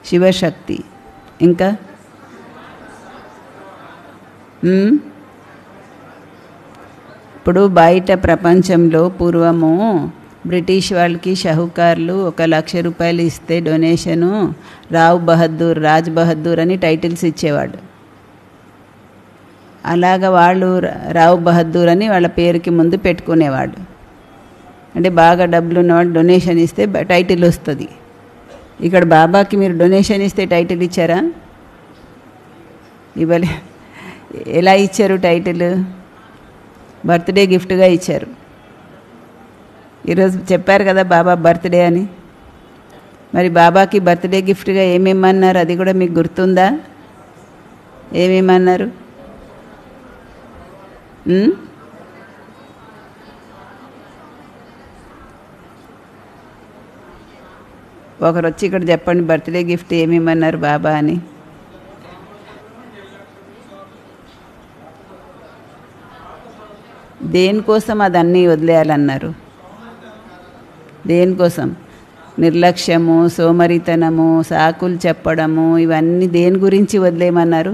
శివశక్తి. ఇంకా ఇప్పుడు బయట ప్రపంచంలో పూర్వము బ్రిటిష్ వాళ్ళకి షాహుకార్లు 1,00,000 రూపాయలు ఇస్తే డొనేషను రావ్ బహదూర్, రాజ్ బహదూర్ అని టైటిల్స్ ఇచ్చేవాడు. అలాగా వాళ్ళు రావ్ బహదూర్ అని వాళ్ళ పేరుకి ముందు పెట్టుకునేవాడు. అంటే బాగా డబ్బులు ఉన్నవాడు డొనేషన్ ఇస్తే టైటిల్ వస్తుంది. ఇక్కడ బాబాకి మీరు డొనేషన్ ఇస్తే టైటిల్ ఇచ్చారా? ఇవ్వలే. ఎలా ఇచ్చారు టైటిల్? బర్త్డే గిఫ్ట్గా ఇచ్చారు. ఈరోజు చెప్పారు కదా బాబా బర్త్డే అని. మరి బాబాకి బర్త్డే గిఫ్ట్గా ఏమేమన్నారు అది కూడా మీకు గుర్తుందా? ఏమేమన్నారు? ఒకరు వచ్చి ఇక్కడ చెప్పండి బర్త్డే గిఫ్ట్ ఏమేమన్నారు బాబా అని. దేనికోసం అదన్నీ వదిలేయాలన్నారు? దేనికోసం? నిర్లక్ష్యము, సోమరితనము, సాకులు చెప్పడము, ఇవన్నీ దేని గురించి వదిలేయమన్నారు?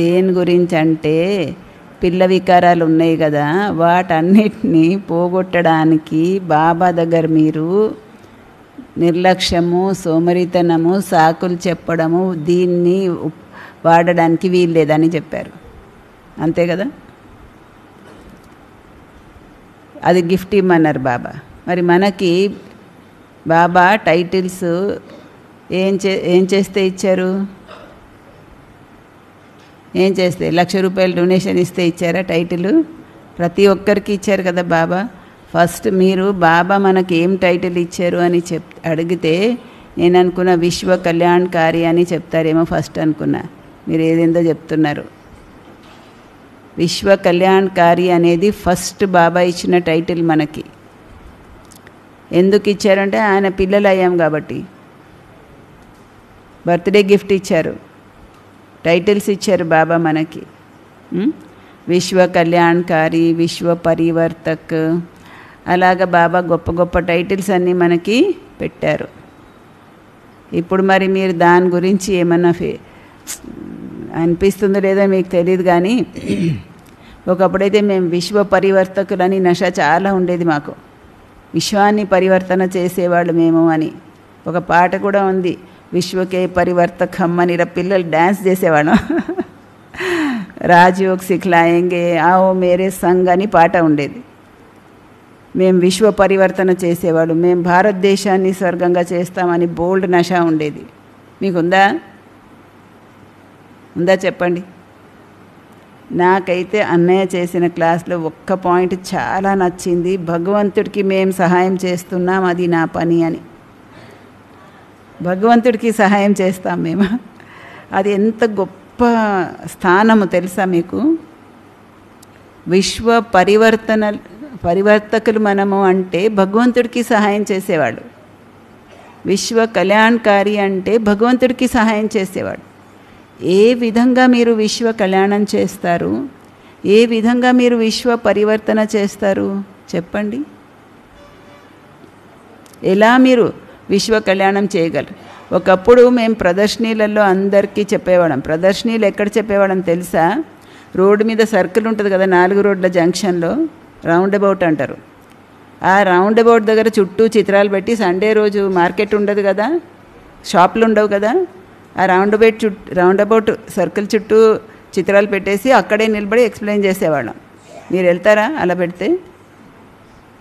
దేని గురించి అంటే పిల్ల వికారాలు ఉన్నాయి కదా, వాటన్నిటినీ పోగొట్టడానికి బాబా దగ్గర మీరు నిర్లక్ష్యము, సోమరితనము, సాకులు చెప్పడము దీన్ని వాడడానికి వీల్లేదని చెప్పారు. అంతే కదా? అది గిఫ్ట్ ఇమ్మన్నారు బాబా. మరి మనకి బాబా టైటిల్స్ ఏం చేస్తే ఇచ్చారు? ఏం చేస్తే? 1,00,000 రూపాయలు డొనేషన్ ఇస్తే ఇచ్చారా టైటిల్? ప్రతి ఒక్కరికి ఇచ్చారు కదా బాబా. ఫస్ట్ మీరు బాబా మనకి ఏం టైటిల్ ఇచ్చారు అని అడిగితే నేను అనుకున్న విశ్వ కళ్యాణకారి అని చెప్తారేమో ఫస్ట్ అనుకున్నా. మీరు ఏదేందో చెప్తున్నారు. విశ్వ కళ్యాణకారి అనేది ఫస్ట్ బాబా ఇచ్చిన టైటిల్ మనకి. ఎందుకు ఇచ్చారంటే ఆయన పిల్లలు అయ్యాం కాబట్టి. బర్త్డే గిఫ్ట్ ఇచ్చారు, టైటిల్స్ ఇచ్చారు బాబా మనకి. విశ్వ కళ్యాణకారి, విశ్వ పరివర్తక్, అలాగా బాబా గొప్ప గొప్ప టైటిల్స్ అన్నీ మనకి పెట్టారు. ఇప్పుడు మరి మీరు దాని గురించి ఏమన్నా అనిపిస్తుందో లేదో మీకు తెలియదు కానీ ఒకప్పుడైతే మేము విశ్వ పరివర్తకులని నష చాలా ఉండేది మాకు. విశ్వాన్ని పరివర్తన చేసేవాళ్ళు మేము అని ఒక పాట కూడా ఉంది. విశ్వకే పరివర్తకం అని పిల్లలు డ్యాన్స్ చేసేవాళ్ళం. రాజయోగ్ సిఖలాయంగే ఆవో మేరే సంగ్ అని పాట ఉండేది. మేము విశ్వ పరివర్తన చేసేవాడు, మేము భారతదేశాన్ని స్వర్గంగా చేస్తామని బోల్డ్ నష ఉండేది. మీకుందా? ఉందా చెప్పండి. నాకైతే అన్నయ్య చేసిన క్లాస్లో ఒక్క పాయింట్ చాలా నచ్చింది. భగవంతుడికి మేము సహాయం చేస్తున్నాం, అది నా పని అని. భగవంతుడికి సహాయం చేస్తాం మేము. అది ఎంత గొప్ప స్థానము తెలుసా మీకు? విశ్వ పరివర్తకులు మనము అంటే భగవంతుడికి సహాయం చేసేవాడు. విశ్వ కళ్యాణకారి అంటే భగవంతుడికి సహాయం చేసేవాడు. ఏ విధంగా మీరు విశ్వ కళ్యాణం చేస్తారు? ఏ విధంగా మీరు విశ్వ పరివర్తన చేస్తారు చెప్పండి. ఎలా మీరు విశ్వ కళ్యాణం చేయగలరు? ఒకప్పుడు మేము ప్రదర్శనీలలో అందరికీ చెప్పేవాళ్ళం. ప్రదర్శనీలు ఎక్కడ చెప్పేవాళ్ళం తెలుసా? రోడ్డు మీద సర్కిల్ ఉంటుంది కదా, 4 రోడ్ల జంక్షన్లో రౌండ్ అబౌట్ అంటారు. ఆ రౌండ్ అబౌట్ దగ్గర చుట్టూ చిత్రాలు పెట్టి, సండే రోజు మార్కెట్ ఉండదు కదా, షాపులు ఉండవు కదా, ఆ రౌండ్ అబౌట్ సర్కిల్ చుట్టూ చిత్రాలు పెట్టేసి అక్కడే నిలబడి ఎక్స్ప్లెయిన్ చేసేవాళ్ళం. మీరు వెళ్తారా అలా పెడితే?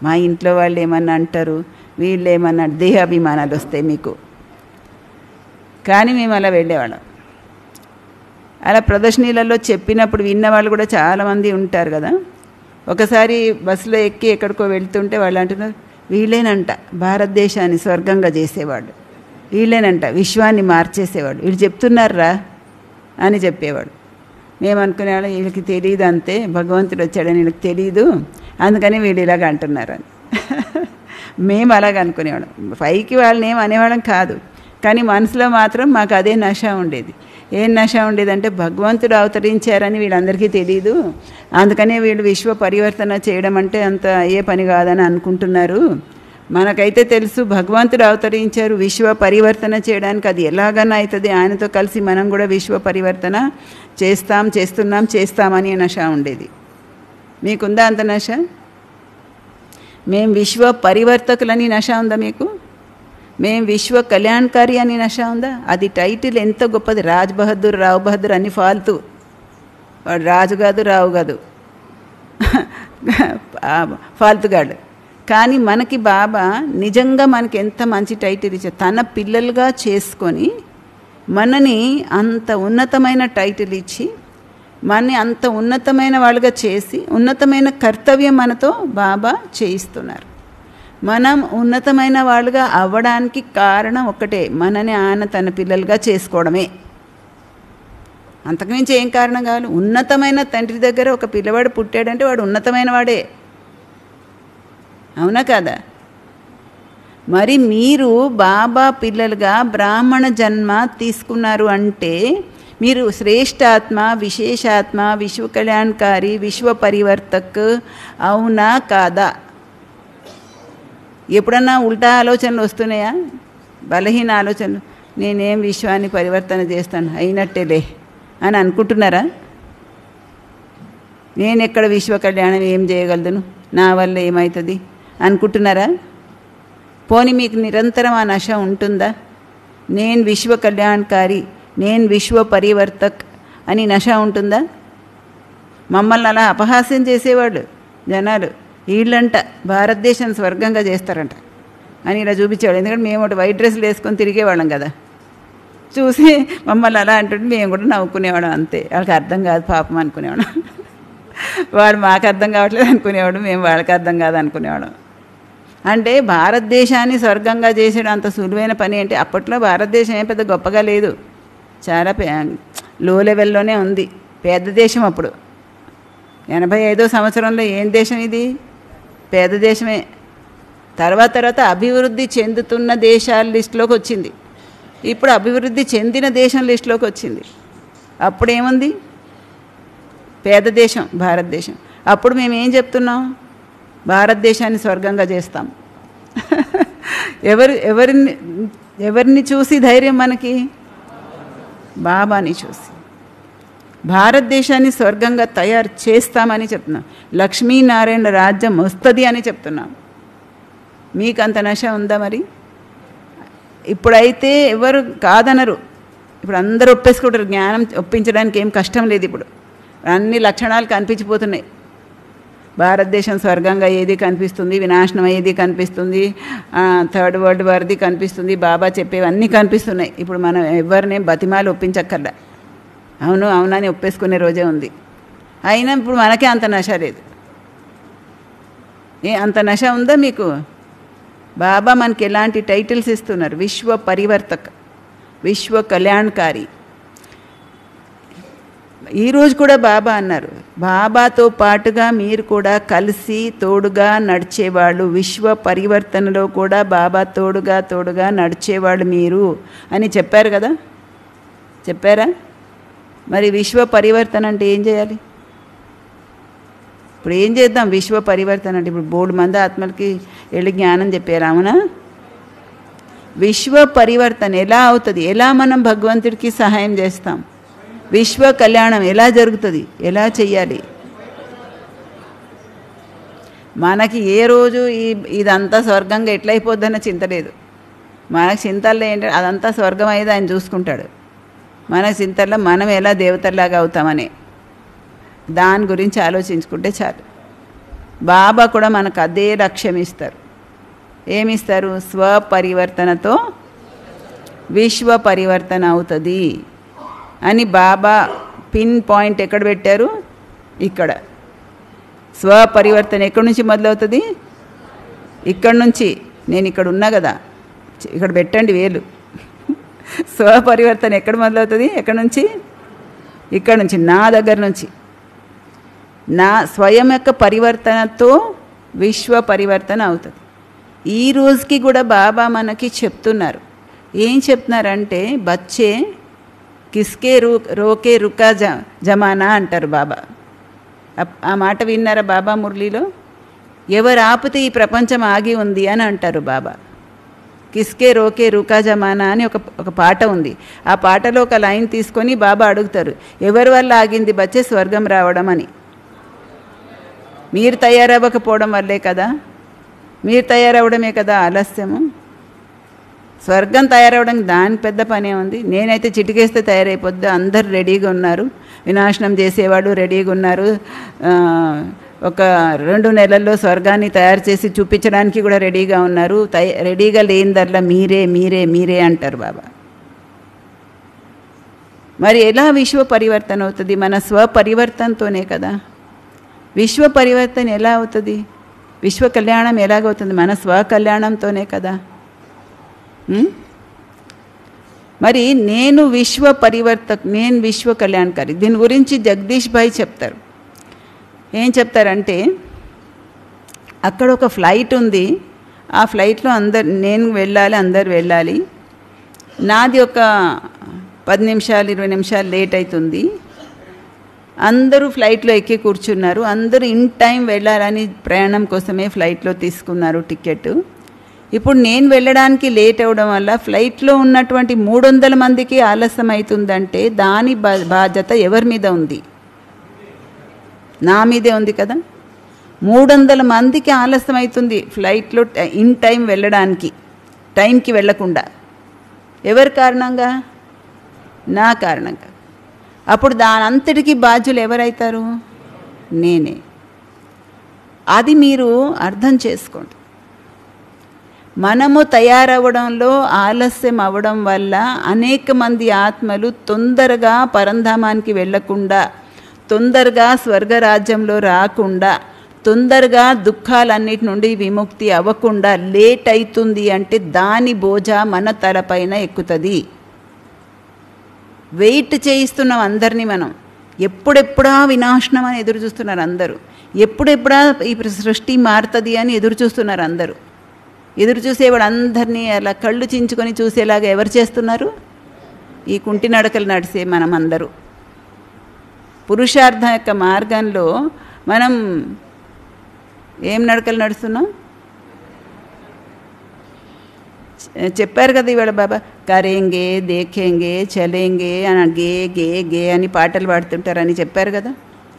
మా ఇంట్లో వాళ్ళు ఏమన్నా అంటారు, వీళ్ళు ఏమన్నా దేహాభిమానాలు వస్తాయి మీకు. కానీ మేము అలా వెళ్ళేవాళ్ళం. అలా ప్రదర్శనీలలో చెప్పినప్పుడు విన్న వాళ్ళు కూడా చాలామంది ఉంటారు కదా. ఒకసారి బస్సులో ఎక్కి ఎక్కడికో వెళ్తుంటే వాళ్ళు అంటున్నారు, వీళ్ళేనంట భారతదేశాన్ని స్వర్గంగా చేసేవాడు, వీళ్ళేనంట విశ్వాన్ని మార్చేసేవాడు, వీళ్ళు చెప్తున్నారా అని చెప్పేవాడు. మేము అనుకునేవాళ్ళం వీళ్ళకి తెలియదు, అంతే భగవంతుడు వచ్చాడని వీళ్ళకి తెలియదు, అందుకని వీళ్ళు ఇలాగ అంటున్నారని. మేము అలాగ అనుకునేవాళ్ళం. పైకి వాళ్ళని ఏం అనేవాళ్ళం కాదు, కానీ మనసులో మాత్రం మాకు అదే నష ఉండేది. ఏం నష ఉండేదంటే భగవంతుడు అవతరించారని వీళ్ళందరికీ తెలియదు, అందుకనే వీళ్ళు విశ్వ పరివర్తన చేయడం అంటే అంత అయ్యే పని కాదని అనుకుంటున్నారు, మనకైతే తెలుసు భగవంతుడు అవతరించారు విశ్వ పరివర్తన చేయడానికి. అది ఎలాగన్నా అవుతుంది, ఆయనతో కలిసి మనం కూడా విశ్వ పరివర్తన చేస్తామని నశ ఉండేది. మీకుందా అంత నశ? మేం విశ్వ పరివర్తకులని నశ ఉందా మీకు? మేం విశ్వ కళ్యాణకారి అని నశ ఉందా? అది టైటిల్ ఎంత గొప్పది. రాజ్ బహదూర్, రావు బహదూర్ అన్ని ఫాల్తూ. వాడు రాజు కాదు, రావు కాదు, ఫాల్తుగాడు. కానీ మనకి బాబా నిజంగా మనకి ఎంత మంచి టైటిల్ ఇచ్చారు. తన పిల్లలుగా చేసుకొని మనని అంత ఉన్నతమైన టైటిల్ ఇచ్చి మనని అంత ఉన్నతమైన వాళ్ళుగా చేసి ఉన్నతమైన కర్తవ్యం మనతో బాబా చేయిస్తున్నారు. మనం ఉన్నతమైన వాళ్ళుగా అవ్వడానికి కారణం ఒకటే, మనని ఆయన తన పిల్లలుగా చేసుకోవడమే. అంతకుమించి ఏం కారణం కావాలి? ఉన్నతమైన తండ్రి దగ్గర ఒక పిల్లవాడు పుట్టాడంటే వాడు ఉన్నతమైన వాడే, అవునా కాదా? మరి మీరు బాబా పిల్లలుగా బ్రాహ్మణ జన్మ తీసుకున్నారు అంటే మీరు శ్రేష్ఠాత్మ, విశేషాత్మ, విశ్వ కళ్యాణకారి, విశ్వ పరివర్తక్ అవునా కాదా? ఎప్పుడన్నా ఉల్టా ఆలోచనలు వస్తున్నాయా? బలహీన ఆలోచనలు, నేనేం విశ్వాన్ని పరివర్తన చేస్తాను అయినట్టేలే అని అనుకుంటున్నారా? నేను ఎక్కడ విశ్వ కళ్యాణం ఏం చేయగలను, నా వల్ల ఏమవుతుంది అనుకుంటున్నారా? పోనీ మీకు నిరంతరం ఆ నశ ఉంటుందా? నేను విశ్వ కళ్యాణకారి, నేను విశ్వ పరివర్తక్ అని నశ ఉంటుందా? మమ్మల్ని అలా అపహాస్యం చేసేవాళ్ళు జనాలు, వీళ్ళంట భారతదేశం స్వర్గంగా చేస్తారంట అని ఇలా చూపించేవాడు. ఎందుకంటే మేము ఒకటి వైట్ డ్రెస్సులు వేసుకొని తిరిగేవాళ్ళం కదా, చూసి మమ్మల్ని అలా అంటుంటే మేము కూడా నవ్వుకునేవాళ్ళం. అంతే, వాళ్ళకి అర్థం కాదు పాపం అనుకునేవాళ్ళం. వాడు మాకు అర్థం కావట్లేదు అనుకునేవాడు, మేము వాళ్ళకి అర్థం కాదు అనుకునేవాళ్ళం. అంటే భారతదేశాన్ని స్వర్గంగా చేసేయడం అంత సులువైన పని అంటే అప్పట్లో భారతదేశం ఏం పెద్ద గొప్పగా లేదు, చాలా లో లెవెల్లోనే ఉంది. పేద దేశం అప్పుడు. 85వ సంవత్సరంలో ఏం దేశం ఇది? పేద దేశమే. తర్వాత అభివృద్ధి చెందుతున్న దేశాల లిస్టులోకి వచ్చింది. ఇప్పుడు అభివృద్ధి చెందిన దేశం లిస్టులోకి వచ్చింది. అప్పుడేముంది? పేద దేశం భారతదేశం. అప్పుడు మేము ఏం చెప్తున్నాం? భారతదేశాన్ని స్వర్గంగా చేస్తాం. ఎవరిని చూసి ధైర్యం మనకి? బాబాని చూసి. భారతదేశాన్ని స్వర్గంగా తయారు చేస్తామని చెప్తున్నాం. లక్ష్మీనారాయణ రాజ్యం వస్తుంది అని చెప్తున్నాం. మీకు అంత నశ ఉందా మరి? ఇప్పుడైతే ఎవరు కాదనరు. ఇప్పుడు అందరూ ఒప్పేసుకుంటారు. జ్ఞానం ఒప్పించడానికి ఏం కష్టం లేదు. ఇప్పుడు అన్ని లక్షణాలు కనిపించిపోతున్నాయి. భారతదేశం స్వర్గంగా ఏది కనిపిస్తుంది, వినాశనం అయ్యేది కనిపిస్తుంది, థర్డ్ వరల్డ్ వార్ది కనిపిస్తుంది, బాబా చెప్పేవన్నీ కనిపిస్తున్నాయి. ఇప్పుడు మనం ఎవరిని బతిమాలు ఒప్పించక్కర్లా, అవును అవునని ఒప్పేసుకునే రోజే ఉంది. అయినా ఇప్పుడు మనకే అంత నశ లేదు. అంత నశ ఉందా మీకు? బాబా మనకి ఎలాంటి టైటిల్స్ ఇస్తున్నారు? విశ్వ పరివర్తక్, విశ్వ కళ్యాణకారి. ఈరోజు కూడా బాబా అన్నారు, బాబాతో పాటుగా మీరు కూడా కలిసి తోడుగా నడిచేవాళ్ళు, విశ్వ పరివర్తనలో కూడా బాబా తోడుగా నడిచేవాళ్ళు మీరు అని చెప్పారు కదా, చెప్పారా? మరి విశ్వ పరివర్తన అంటే ఏం చేయాలి? ఇప్పుడు ఏం చేద్దాం? విశ్వ పరివర్తన అంటే ఇప్పుడు 3 మంది ఆత్మలకి వెళ్ళి జ్ఞానం చెప్పారు, అవునా? విశ్వ పరివర్తన ఎలా అవుతుంది? ఎలా మనం భగవంతుడికి సహాయం చేస్తాం? విశ్వ కళ్యాణం ఎలా జరుగుతుంది? ఎలా చెయ్యాలి? మనకి ఏ రోజు ఇదంతా స్వర్గంగా ఎట్లయిపోద్దన్న చింత లేదు. మనకు చింతల్లో ఏంటంటే అదంతా స్వర్గం అయ్యేది ఆయన చూసుకుంటాడు. మన చింతల్లో మనం ఎలా దేవతల్లాగా అవుతామని దాని గురించి ఆలోచించుకుంటే చాలు. బాబా కూడా మనకు అదే లక్ష్యం ఇస్తారు. ఏమిస్తారు? స్వపరివర్తనతో విశ్వ పరివర్తన అవుతుంది అని బాబా పిన్ పాయింట్ ఎక్కడ పెట్టారు? ఇక్కడ. స్వపరివర్తన ఎక్కడి నుంచి మొదలవుతుంది? ఇక్కడ నుంచి. నేను ఇక్కడ ఉన్నా కదా, ఇక్కడ పెట్టండి వేలు. స్వపరివర్తన ఎక్కడ మొదలవుతుంది? ఎక్కడి నుంచి? ఇక్కడ నుంచి, నా దగ్గర నుంచి. నా స్వయం యొక్క పరివర్తనతో విశ్వ పరివర్తన అవుతుంది. ఈ రోజుకి కూడా బాబా మనకి చెప్తున్నారు. ఏం చెప్తున్నారంటే, బచ్చే కిస్కే రోకే రుకా జమానా అంటారు బాబా. ఆ మాట విన్నారా బాబా మురళిలో? ఎవరు ఆపితే ఈ ప్రపంచం ఆగి ఉంది అని అంటారు బాబా. కిస్కే రోకే రుకా జమానా అని ఒక పాట ఉంది. ఆ పాటలో ఒక లైన్ తీసుకొని బాబా అడుగుతారు, ఎవరి వల్ల ఆగింది బచ్చే స్వర్గం రావడం అని. మీరు తయారవ్వకపోవడం వల్లే కదా, మీరు తయారవడమే కదా ఆలస్యము. స్వర్గం తయారవడం దాని పెద్ద పనే ఉంది. నేనైతే చిటికేస్తే తయారైపోద్ది. అందరు రెడీగా ఉన్నారు, వినాశనం చేసేవాడు రెడీగా ఉన్నారు. ఒక 2 నెలల్లో స్వర్గాన్ని తయారు చేసి చూపించడానికి కూడా రెడీగా ఉన్నారు. రెడీగా లేనిదల్లా మీరే మీరే మీరే అంటారు బాబా. మరి ఎలా విశ్వ పరివర్తన అవుతుంది? మన స్వపరివర్తనతోనే కదా. విశ్వ పరివర్తన ఎలా అవుతుంది? విశ్వ కళ్యాణం ఎలాగవుతుంది? మన స్వకళ్యాణంతోనే కదా. మరి నేను విశ్వ పరివర్తక్, నేను విశ్వ కళ్యాణకారి. దీని గురించి జగదీష్ భాయ్ చెప్తారు. ఏం చెప్తారంటే, అక్కడ ఒక ఫ్లైట్ ఉంది. ఆ ఫ్లైట్లో నేను వెళ్ళాలి, అందరు వెళ్ళాలి. నాది ఒక 10 నిమిషాలు 20 నిమిషాలు లేట్ అవుతుంది. అందరూ ఫ్లైట్లో ఎక్కి కూర్చున్నారు. అందరూ ఇన్ టైం వెళ్ళాలని ప్రయాణం కోసమే ఫ్లైట్లో తీసుకున్నారు టికెట్. ఇప్పుడు నేను వెళ్ళడానికి లేట్ అవ్వడం వల్ల ఫ్లైట్లో ఉన్నటువంటి 300 మందికి ఆలస్యం అవుతుందంటే దాని బాధ్యత ఎవరి మీద ఉంది? నా మీదే ఉంది కదా. 300 మందికి ఆలస్యం అవుతుంది ఫ్లైట్లో ఇన్ టైం వెళ్ళడానికి, టైంకి వెళ్ళకుండా. ఎవరి కారణంగా? నా కారణంగా. అప్పుడు దాని అంతటికీ బాధ్యులు ఎవరైతారు? నేనే. అది మీరు అర్థం చేసుకోండి. మనము తయారవడంలో ఆలస్యం అవ్వడం వల్ల అనేక మంది ఆత్మలు తొందరగా పరంధామానికి వెళ్ళకుండా, తొందరగా స్వర్గరాజ్యంలో రాకుండా, తొందరగా దుఃఖాలన్నిటి నుండి విముక్తి అవ్వకుండా లేట్ అవుతుంది అంటే దాని బోజా మన తలపైన ఎక్కుతుంది. వెయిట్ చేయిస్తున్నాం అందరినీ మనం. ఎప్పుడెప్పుడా వినాశనం అని ఎదురు చూస్తున్నారు అందరూ. ఎప్పుడెప్పుడా ఈ సృష్టి మారుతుంది అని ఎదురు చూస్తున్నారు అందరూ. ఎదురు చూసేవాడు అందరినీ అలా కళ్ళు చించుకొని చూసేలాగా ఎవరు చేస్తున్నారు? ఈ కుంటి నడకలు నడిసే మనం అందరూ. పురుషార్థం యొక్క మార్గంలో మనం ఏం నడకలు నడుస్తున్నాం? చెప్పారు కదా ఇవాళ బాబా, కరేంగే దేఖేంగే చలేంగే అని గే గే గే అని పాటలు పాడుతుంటారని చెప్పారు కదా.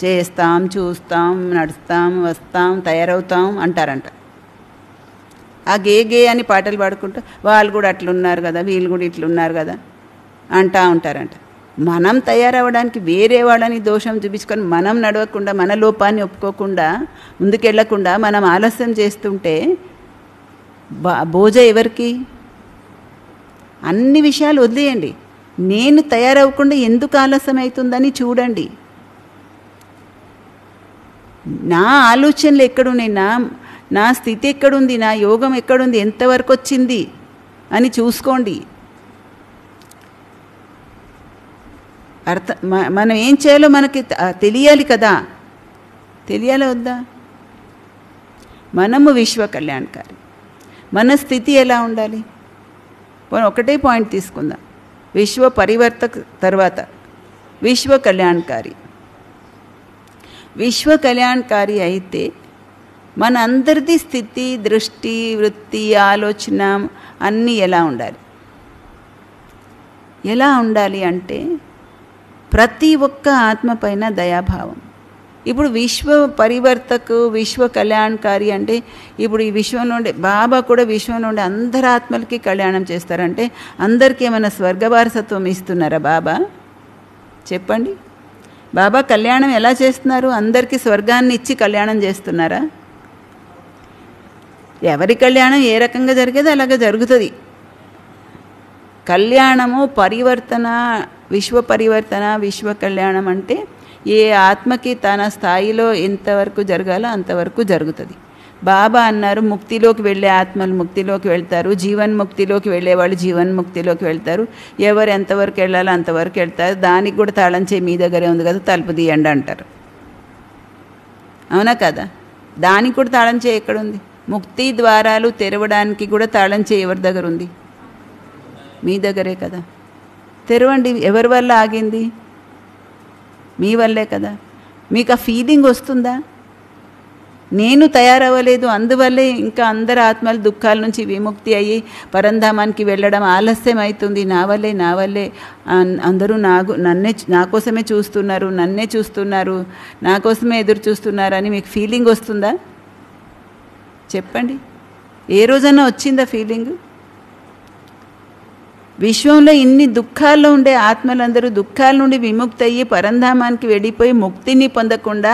చేస్తాం, చూస్తాం, నడుస్తాం, వస్తాం, తయారవుతాం అంటారంట. ఆ గే గే అని పాటలు పాడుకుంటూ వాళ్ళు కూడా అట్లున్నారు కదా, వీళ్ళు కూడా ఇట్లున్నారు కదా అంటూ ఉంటారంట. మనం తయారవ్వడానికి వేరే వాళ్ళని దోషం చూపించుకొని మనం నడవకుండా, మన లోపాన్ని ఒప్పుకోకుండా, ముందుకెళ్లకుండా మనం ఆలస్యం చేస్తుంటే బోజ ఎవరికి? అన్ని విషయాలు వదిలేయండి. నేను తయారవ్వకుండా ఎందుకు ఆలస్యం అవుతుందని చూడండి. నా ఆలోచనలు ఎక్కడున్నాయి, నా స్థితి ఎక్కడుంది, నా యోగం ఎక్కడుంది, ఎంతవరకు వచ్చింది అని చూసుకోండి. మనం ఏం చేయాలో మనకి తెలియాలి కదా. తెలియాలి వద్దా? మనము విశ్వ కళ్యాణకారి. మన స్థితి ఎలా ఉండాలి? ఒకటే పాయింట్ తీసుకుందాం. విశ్వ పరివర్తక తర్వాత విశ్వ కళ్యాణకారి. విశ్వ కళ్యాణకారి అయితే మన అందరిది స్థితి, దృష్టి, వృత్తి, ఆలోచన అన్నీ ఎలా ఉండాలి? ఎలా ఉండాలి అంటే ప్రతి ఒక్క ఆత్మ పైన దయాభావం. ఇప్పుడు విశ్వ పరివర్తకు, విశ్వ కళ్యాణకారి అంటే ఇప్పుడు ఈ విశ్వం నుండి బాబా కూడా విశ్వం నుండి అందరి ఆత్మలకి కళ్యాణం చేస్తారంటే అందరికీ ఏమైనా స్వర్గవారసత్వం ఇస్తున్నారా బాబా? చెప్పండి. బాబా కళ్యాణం ఎలా చేస్తున్నారు? అందరికీ స్వర్గాన్ని ఇచ్చి కళ్యాణం చేస్తున్నారా? ఎవరి కళ్యాణం ఏ రకంగా జరిగేది అలాగే జరుగుతుంది. కళ్యాణము పరివర్తన, విశ్వ పరివర్తన, విశ్వ కళ్యాణం అంటే ఏ ఆత్మకి తన స్థాయిలో ఎంతవరకు జరగాలో అంతవరకు జరుగుతుంది. బాబా అన్నారు, ముక్తిలోకి వెళ్ళే ఆత్మలు ముక్తిలోకి వెళ్తారు, జీవన్ముక్తిలోకి వెళ్ళేవాళ్ళు జీవన్ముక్తిలోకి వెళ్తారు. ఎవరు ఎంతవరకు వెళ్ళాలో అంతవరకు వెళ్తారు. దానికి కూడా తాళం చేయి మీ దగ్గరే ఉంది కదా, తలుపు తీయండి అంటారు. అవునా కదా? దానికి కూడా తాళం చేయి ఎక్కడుంది? ముక్తి ద్వారాలు తెరవడానికి కూడా తాళం చేయి ఎవరి దగ్గర ఉంది? మీ దగ్గరే కదా. తెరవండి. ఎవరి వల్ల ఆగింది? మీ వల్లే కదా. మీకు ఆ ఫీలింగ్ వస్తుందా? నేను తయారవ్వలేదు, అందువల్లే ఇంకా అందరి ఆత్మలు దుఃఖాల నుంచి విముక్తి అయ్యి పరంధామానికి వెళ్ళడం ఆలస్యం అవుతుంది. నా వల్లే అందరూ నా కోసమే చూస్తున్నారు, నన్నే చూస్తున్నారు, నా కోసమే ఎదురు చూస్తున్నారు అని మీకు ఫీలింగ్ వస్తుందా? చెప్పండి, ఏ రోజన్నా వచ్చిందా ఫీలింగ్? విశ్వంలో ఇన్ని దుఃఖాల్లో ఉండే ఆత్మలందరూ దుఃఖాల నుండి విముక్తి అయ్యి పరంధామానికి వెళ్ళిపోయి ముక్తిని పొందకుండా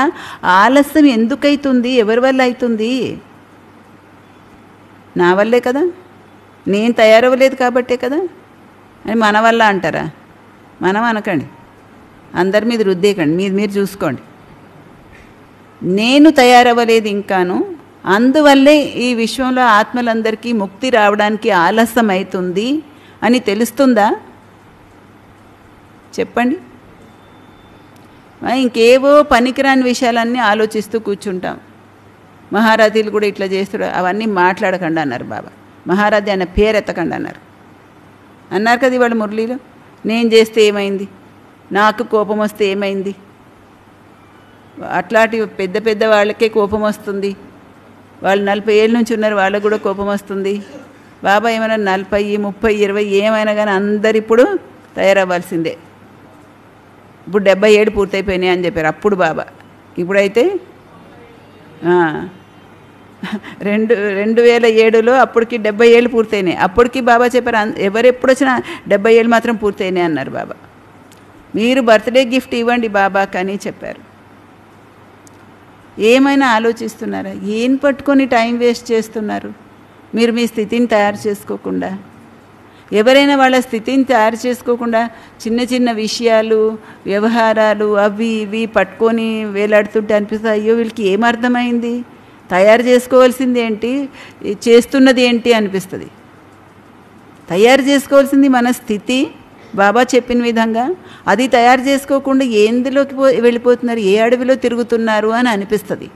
ఆలస్యం ఎందుకైతుంది? ఎవరి వల్ల అవుతుంది? నా వల్లే కదా, నేను తయారవ్వలేదు కాబట్టే కదా అని మన వల్ల అంటారా? మనం అనకండి, అందరి మీద రుద్దేకండి, మీరు చూసుకోండి. నేను తయారవ్వలేదు ఇంకాను, అందువల్లే ఈ విశ్వంలో ఆత్మలందరికీ ముక్తి రావడానికి ఆలస్యం అవుతుంది అని తెలుస్తుందా? చెప్పండి. ఇంకేవో పనికిరాని విషయాలన్నీ ఆలోచిస్తూ కూర్చుంటాం. మహారాజీలు కూడా ఇట్లా చేస్తారు, అవన్నీ మాట్లాడకండి అన్నారు బాబా. మహారాజీ అన్న పేరు ఎత్తకండి అన్నారు కదా ఇవాళ మురళీలో. నేను చేస్తే ఏమైంది, నాకు కోపం వస్తే ఏమైంది? అట్లాంటి పెద్ద పెద్ద వాళ్ళకే కోపం వస్తుంది. వాళ్ళు 40 ఏళ్ళ నుంచి ఉన్నారు, వాళ్ళకు కూడా కోపం వస్తుంది. బాబా ఏమైనా 40, 30, 20 ఏమైనా కానీ అందరు ఇప్పుడు తయారవ్వాల్సిందే. ఇప్పుడు 77 పూర్తయిపోయినాయి అని చెప్పారు అప్పుడు బాబా. ఇప్పుడైతే 2007లో అప్పటికి 70 ఏళ్ళు పూర్తయినాయి. అప్పటికి బాబా చెప్పారు ఎవరెప్పుడు వచ్చినా 70 ఏళ్ళు మాత్రం పూర్తయినాయి అన్నారు బాబా. మీరు బర్త్డే గిఫ్ట్ ఇవ్వండి బాబా కానీ చెప్పారు. ఏమైనా ఆలోచిస్తున్నారా? ఏం పట్టుకొని టైం వేస్ట్ చేస్తున్నారు మీరు మీ స్థితిని తయారు చేసుకోకుండా? ఎవరైనా వాళ్ళ స్థితిని తయారు చేసుకోకుండా చిన్న చిన్న విషయాలు, వ్యవహారాలు అవి ఇవి పట్టుకొని వేలాడుతుంటే అనిపిస్తుంది, అయ్యో వీళ్ళకి ఏమర్థమైంది, తయారు చేసుకోవాల్సింది ఏంటి, చేస్తున్నది ఏంటి అనిపిస్తుంది. తయారు చేసుకోవాల్సింది మన స్థితి, బాబా చెప్పిన విధంగా. అది తయారు చేసుకోకుండా ఎందులోకి వెళ్ళిపోతున్నారు, ఏ అడవిలో తిరుగుతున్నారు అని అనిపిస్తుంది.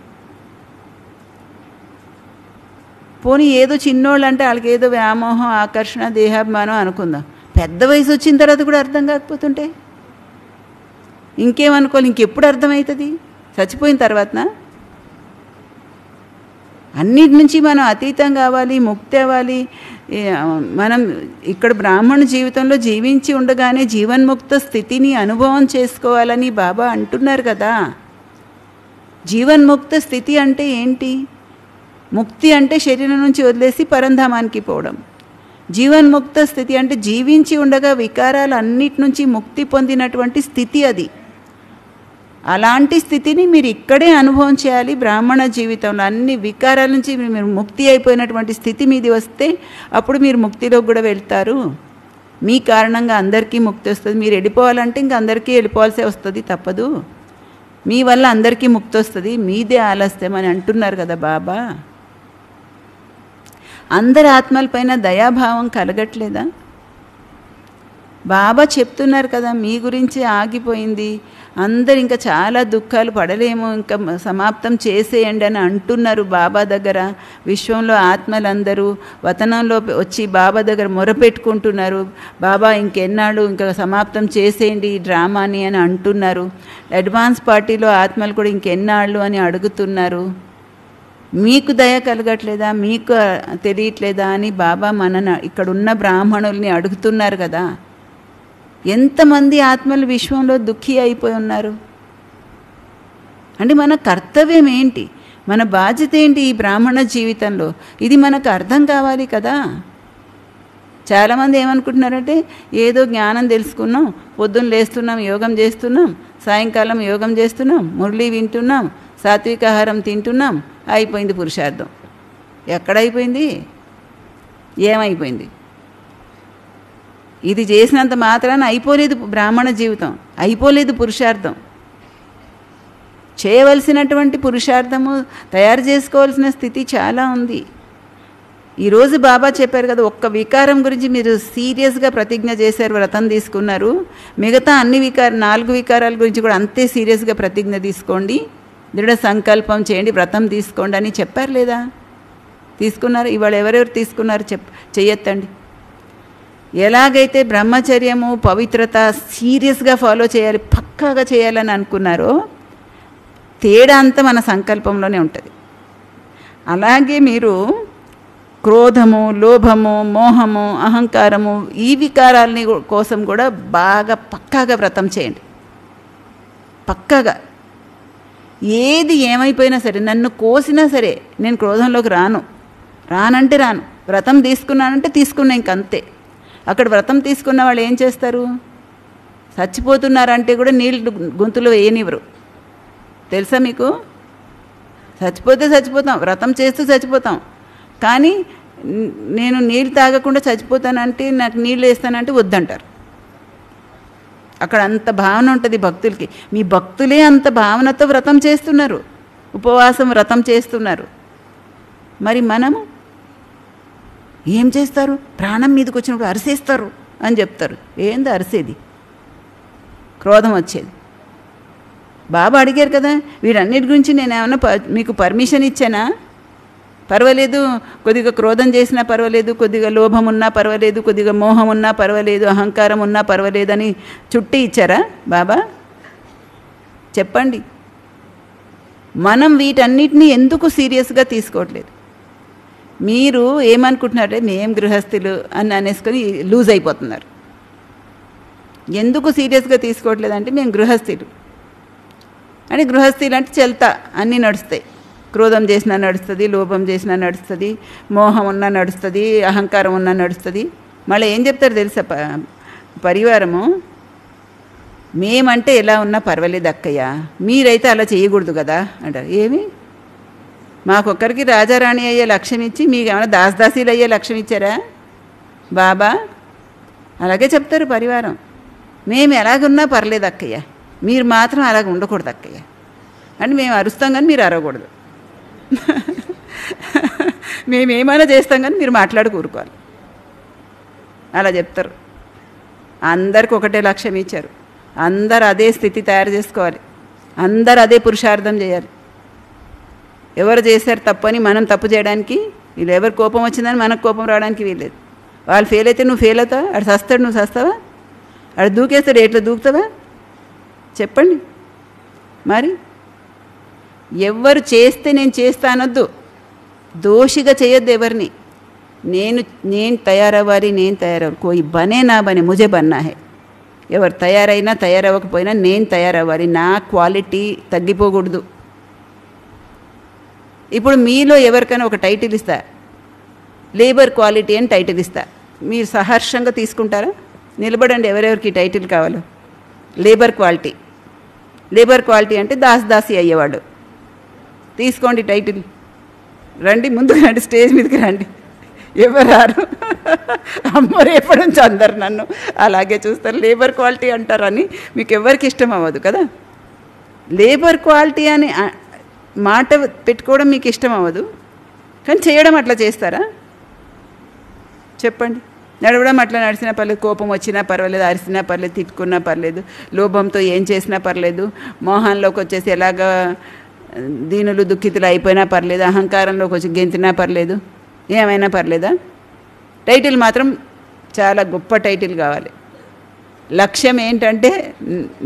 పోనీ ఏదో చిన్నోళ్ళు అంటే వాళ్ళకి ఏదో వ్యామోహం, ఆకర్షణ, దేహాభిమానం అనుకుందాం. పెద్ద వయసు వచ్చిన తర్వాత కూడా అర్థం కాకపోతుంటే ఇంకేమనుకోవాలి? ఇంకెప్పుడు అర్థమవుతుంది? చచ్చిపోయిన తర్వాతనా? అన్నిటి నుంచి మనం అతీతం కావాలి, ముక్తి అవ్వాలి. మనం ఇక్కడ బ్రాహ్మణ జీవితంలో జీవించి ఉండగానే జీవన్ముక్త స్థితిని అనుభవం చేసుకోవాలని బాబా అంటున్నారు కదా. జీవన్ముక్త స్థితి అంటే ఏంటి? ముక్తి అంటే శరీరం నుంచి వదిలేసి పరంధామానికి పోవడం. జీవన్ముక్త స్థితి అంటే జీవించి ఉండగా వికారాలు అన్నిటి నుంచి ముక్తి పొందినటువంటి స్థితి అది. అలాంటి స్థితిని మీరు ఇక్కడే అనుభవం చేయాలి. బ్రాహ్మణ జీవితంలో అన్ని వికారాల నుంచి మీరు ముక్తి అయిపోయినటువంటి స్థితి మీది వస్తే అప్పుడు మీరు ముక్తిలోకి కూడా వెళ్తారు. మీ కారణంగా అందరికీ ముక్తి వస్తుంది. మీరు వెళ్ళిపోవాలంటే ఇంక అందరికీ వెళ్ళిపోవాల్సే వస్తుంది, తప్పదు. మీ వల్ల అందరికీ ముక్తి వస్తుంది, మీదే ఆలస్యం అని అంటున్నారు కదా బాబా. అందరి ఆత్మలపైన దయాభావం కలగట్లేదా? బాబా చెప్తున్నారు కదా, మీ గురించి ఆగిపోయింది, అందరు ఇంకా చాలా దుఃఖాలు పడలేము, ఇంకా సమాప్తం చేసేయండి అని అంటున్నారు బాబా దగ్గర. విశ్వంలో ఆత్మలందరూ వతనంలో వచ్చి బాబా దగ్గర మొరపెట్టుకుంటున్నారు, బాబా ఇంకెన్నాళ్ళు ఇంకా సమాప్తం చేసేయండి ఈ డ్రామాని అని అంటున్నారు. అడ్వాన్స్ పార్టీలో ఆత్మలు కూడా ఇంకెన్నాళ్ళు అని అడుగుతున్నారు. మీకు దయ కలగట్లేదా, మీకు తెలియట్లేదా అని బాబా ఇక్కడున్న బ్రాహ్మణుల్ని అడుగుతున్నారు కదా. ఎంతమంది ఆత్మలు విశ్వంలో దుఃఖి అయిపోయి ఉన్నారు అంటే మన కర్తవ్యం ఏంటి, మన బాధ్యత ఏంటి ఈ బ్రాహ్మణ జీవితంలో? ఇది మనకు అర్థం కావాలి కదా. చాలామంది ఏమనుకుంటున్నారంటే ఏదో జ్ఞానం తెలుసుకున్నాం, పొద్దున్న లేస్తున్నాం, యోగం చేస్తున్నాం, సాయంకాలం యోగం చేస్తున్నాం, మురళి వింటున్నాం, సాత్విక ఆహారం తింటున్నాం, అయిపోయింది పురుషార్థం. ఎక్కడైపోయింది? ఏమైపోయింది? ఇది చేసినంత మాత్రాన అయిపోలేదు బ్రాహ్మణ జీవితం, అయిపోలేదు పురుషార్థం. చేయవలసినటువంటి పురుషార్థము తయారు చేసుకోవాల్సిన స్థితి చాలా ఉంది. ఈరోజు బాబా చెప్పారు కదా, ఒక్క వికారం గురించి మీరు సీరియస్గా ప్రతిజ్ఞ చేశారు, వ్రతం తీసుకున్నారు. మిగతా అన్ని 4 వికారాల గురించి కూడా అంతే సీరియస్గా ప్రతిజ్ఞ తీసుకోండి, దృఢ సంకల్పం చేయండి, వ్రతం తీసుకోండి అని చెప్పారు లేదా? తీసుకున్నారు. ఇవాళ ఎవరెవరు తీసుకున్నారు చెయ్యొద్దండి. ఎలాగైతే బ్రహ్మచర్యము, పవిత్రత సీరియస్గా ఫాలో చేయాలి, పక్కాగా చేయాలని అనుకున్నారో తేడా అంతా మన సంకల్పంలోనే ఉంటుంది. అలాగే మీరు క్రోధము, లోభము, మోహము, అహంకారము ఈ వికారాలని కోసం కూడా బాగా పక్కాగా వ్రతం చేయండి. పక్కాగా ఏది ఏమైపోయినా సరే, నన్ను కోసినా సరే నేను క్రోధంలోకి రానంటే రాను. వ్రతం తీసుకున్నానంటే తీసుకున్నా, ఇంకంతే. అక్కడ వ్రతం తీసుకున్న వాళ్ళు ఏం చేస్తారు? చచ్చిపోతున్నారంటే కూడా నీళ్ళు గొంతులో వేయనివ్వరు. తెలుసా మీకు? చచ్చిపోతే చచ్చిపోతాం, వ్రతం చేస్తూ చచ్చిపోతాం. కానీ నేను నీళ్ళు తాగకుండా చచ్చిపోతానంటే, నాకు నీళ్ళు వేస్తానంటే వద్దంటారు. అక్కడ అంత భావన ఉంటుంది భక్తులకి. మీ భక్తులే అంత భావనతో వ్రతం చేస్తున్నారు, ఉపవాసం వ్రతం చేస్తున్నారు. మరి మనము ఏం చేస్తారు? ప్రాణం మీదకి వచ్చినప్పుడు అరిసేస్తారు అని చెప్తారు. ఏంది అరిసేది? క్రోధం వచ్చేది. బాబా అడిగారు కదా, వీటన్నిటి గురించి నేను ఏమన్నా మీకు పర్మిషన్ ఇచ్చానా? పర్వాలేదు, కొద్దిగా క్రోధం చేసినా పర్వాలేదు, కొద్దిగా లోభం ఉన్నా పర్వాలేదు, కొద్దిగా మోహం ఉన్నా పర్వాలేదు, అహంకారం ఉన్నా పర్వాలేదని చుట్టి ఇచ్చారా బాబా? చెప్పండి. మనం వీటన్నిటినీ ఎందుకు సీరియస్గా తీసుకోవట్లేదు? మీరు ఏమనుకుంటున్నారంటే మేం గృహస్థులు అని అనేసుకొని లూజ్ అయిపోతున్నారు. ఎందుకు సీరియస్గా తీసుకోవట్లేదంటే మేము గృహస్థులు అని. గృహస్థులు అంటే చెల్తా అన్నీ నడుస్తాయి. క్రోధం చేసినా నడుస్తుంది, లోభం చేసినా నడుస్తుంది, మోహం ఉన్నా నడుస్తుంది, అహంకారం ఉన్నా నడుస్తుంది. మళ్ళీ ఏం చెప్తారు తెలుసా పరివారము? మేమంటే ఎలా ఉన్నా పర్వాలేదు అక్కయ్య, మీరైతే అలా చేయకూడదు కదా అంటారు. ఏమి? మాకొక్కరికి రాజారాణి అయ్యే లక్ష్యం ఇచ్చి మీకు ఏమైనా దాసదాసీలు అయ్యే లక్ష్యం ఇచ్చారా బాబా? అలాగే చెప్తారు పరివారం. మేము ఎలాగున్నా పర్లేదు అక్కయ్య, మీరు మాత్రం అలాగ ఉండకూడదు అక్కయ్య అని. మేము అరుస్తాం కానీ మీరు అరవకూడదు. మేమేమైనా చేస్తాం కానీ మీరు మాట్లాడి కూరుకోవాలి. అలా చెప్తారు. అందరికి ఒకటే లక్ష్యం ఇచ్చారు. అందరు అదే స్థితి తయారు చేసుకోవాలి. అందరు అదే పురుషార్థం చేయాలి. ఎవరు చేశారు తప్పు అని మనం తప్పు చేయడానికి వీళ్ళు, ఎవరు కోపం వచ్చిందని మనకు కోపం రావడానికి వీల్లేదు. వాళ్ళు ఫెయిల్ అయితే నువ్వు ఫెయిల్ అవుతావా? అడు సస్తాడు, నువ్వు సస్తావా? అడు దూకేస్తాడు, ఎట్లా దూకుతావా? చెప్పండి. మరి ఎవరు చేస్తే నేను చేస్తానొద్దు, దోషిగా చేయొద్దు ఎవరిని. నేను తయారవ్వాలి, నేను తయారవ్వాలి. కోయి బనే నా బనే, ముజే బన్నా హే. ఎవరు తయారైనా తయారవ్వకపోయినా నేను తయారవ్వాలి. నా క్వాలిటీ తగ్గిపోకూడదు. ఇప్పుడు మీలో ఎవరికైనా ఒక టైటిల్ ఇస్తా, లేబర్ క్వాలిటీ అని టైటిల్ ఇస్తా, మీరు సహర్షంగా తీసుకుంటారా? నిలబడండి, ఎవరెవరికి టైటిల్ కావాలో. Labour quality. లేబర్ క్వాలిటీ అంటే దాసి అయ్యేవాడు. తీసుకోండి టైటిల్. రండి, ముందుకు రండి, స్టేజ్ మీదకి రండి. ఎవరు రారు? అమ్మ రేపటి నుంచి అందరు నన్ను అలాగే చూస్తారు, లేబర్ క్వాలిటీ అంటారని. మీకు ఎవరికి ఇష్టం అవ్వదు కదా. లేబర్ క్వాలిటీ అని మాట పెట్టుకోవడం మీకు ఇష్టం అవ్వదు, కానీ చేయడం అట్లా చేస్తారా? చెప్పండి. నడవడం అట్లా నడిచినా పర్లేదు, కోపం వచ్చినా పర్వాలేదు, అరిసినా పర్లేదు, తిట్టుకున్నా పర్లేదు, లోభంతో ఏం చేసినా పర్లేదు, మోహంలోకి వచ్చేసి ఎలాగా దీనులు దుఃఖితులు అయిపోయినా పర్లేదు, అహంకారంలోకి వచ్చి గెంతినా పర్లేదు, ఏమైనా పర్లేదా? టైటిల్ మాత్రం చాలా గొప్ప టైటిల్ కావాలి. లక్ష్యం ఏంటంటే,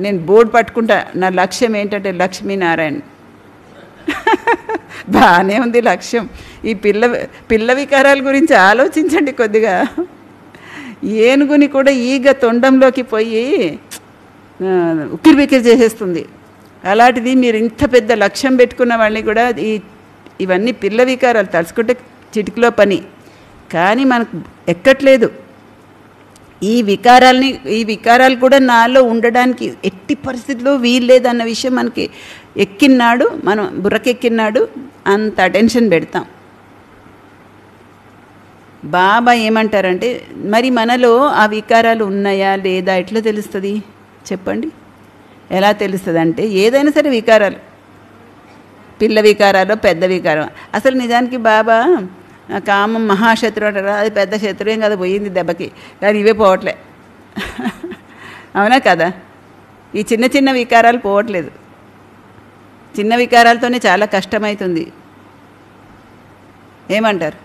నేను బోర్డు పట్టుకుంటా, నా లక్ష్యం ఏంటంటే లక్ష్మీనారాయణ. బాగానే ఉంది లక్ష్యం. ఈ పిల్ల వికారాల గురించి ఆలోచించండి కొద్దిగా. ఏనుగుని కూడా ఈగ తొండంలోకి పోయి ఉక్కిరిబిక్కిరి చేసేస్తుంది. అలాంటిది మీరు ఇంత పెద్ద లక్ష్యం పెట్టుకున్న వాళ్ళని కూడా ఇవన్నీ పిల్ల వికారాలు తలుచుకుంటే చిటికలో పని, కానీ మనకు ఎక్కట్లేదు. ఈ వికారాలు కూడా నాలో ఉండడానికి ఎట్టి పరిస్థితుల్లో వీల్లేదన్న విషయం మనకి ఎక్కినాడు, మనం బుర్రకెక్కినాడు, అంత అటెన్షన్ పెడతాం. బాబా ఏమంటారంటే, మరి మనలో ఆ వికారాలు ఉన్నాయా లేదా ఎట్లా తెలుస్తుంది చెప్పండి? ఎలా తెలుస్తుంది అంటే, ఏదైనా సరే వికారాలు, పిల్ల వికారాలు, పెద్ద వికారం. అసలు నిజానికి బాబా కామం మహాశత్రు అంటారు. అది పెద్ద శత్రువు ఏం కదా, పోయింది దెబ్బకి, కానీ ఇవే పోవట్లే. అవునా కదా? ఈ చిన్న చిన్న వికారాలు పోవట్లేదు. చిన్న వికారాలతోనే చాలా కష్టమవుతుంది. ఏమంటారు?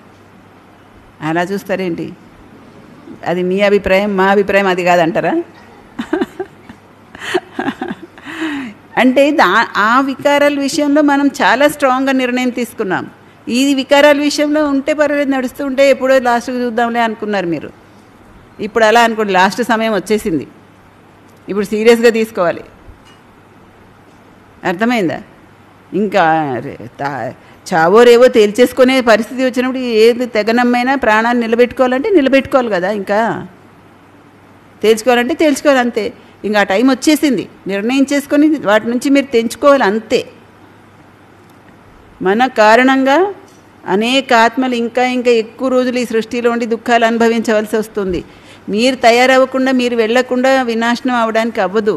అలా చూస్తారేంటి? అది మీ అభిప్రాయం, మా అభిప్రాయం అది కాదంటారా? అంటే ఆ వికారాల విషయంలో మనం చాలా స్ట్రాంగ్గా నిర్ణయం తీసుకున్నాం. ఈ వికారాల విషయంలో ఉంటే పర్వాలేదు, నడుస్తూ ఉంటే ఎప్పుడో లాస్ట్కి చూద్దాంలే అనుకున్నారు మీరు. ఇప్పుడు అలా అనుకోండి, లాస్ట్ సమయం వచ్చేసింది, ఇప్పుడు సీరియస్గా తీసుకోవాలి. అర్థమైందా? ఇంకా చావో రేవో తేల్చేసుకునే పరిస్థితి వచ్చినప్పుడు ఏది తెగనమ్మైనా ప్రాణాన్ని నిలబెట్టుకోవాలంటే నిలబెట్టుకోవాలి కదా, ఇంకా తేల్చుకోవాలంటే తేల్చుకోవాలి అంతే. ఇంకా ఆ టైం వచ్చేసింది, నిర్ణయం చేసుకొని వాటి నుంచి మీరు తెంచుకోవాలి అంతే. మన కారణంగా అనేక ఆత్మలు ఇంకా ఇంకా ఎక్కువ రోజులు ఈ సృష్టిలో ఉండి దుఃఖాలు అనుభవించవలసి వస్తుంది. మీరు తయారవ్వకుండా, మీరు వెళ్ళకుండా వినాశనం అవ్వడానికి అవ్వదు.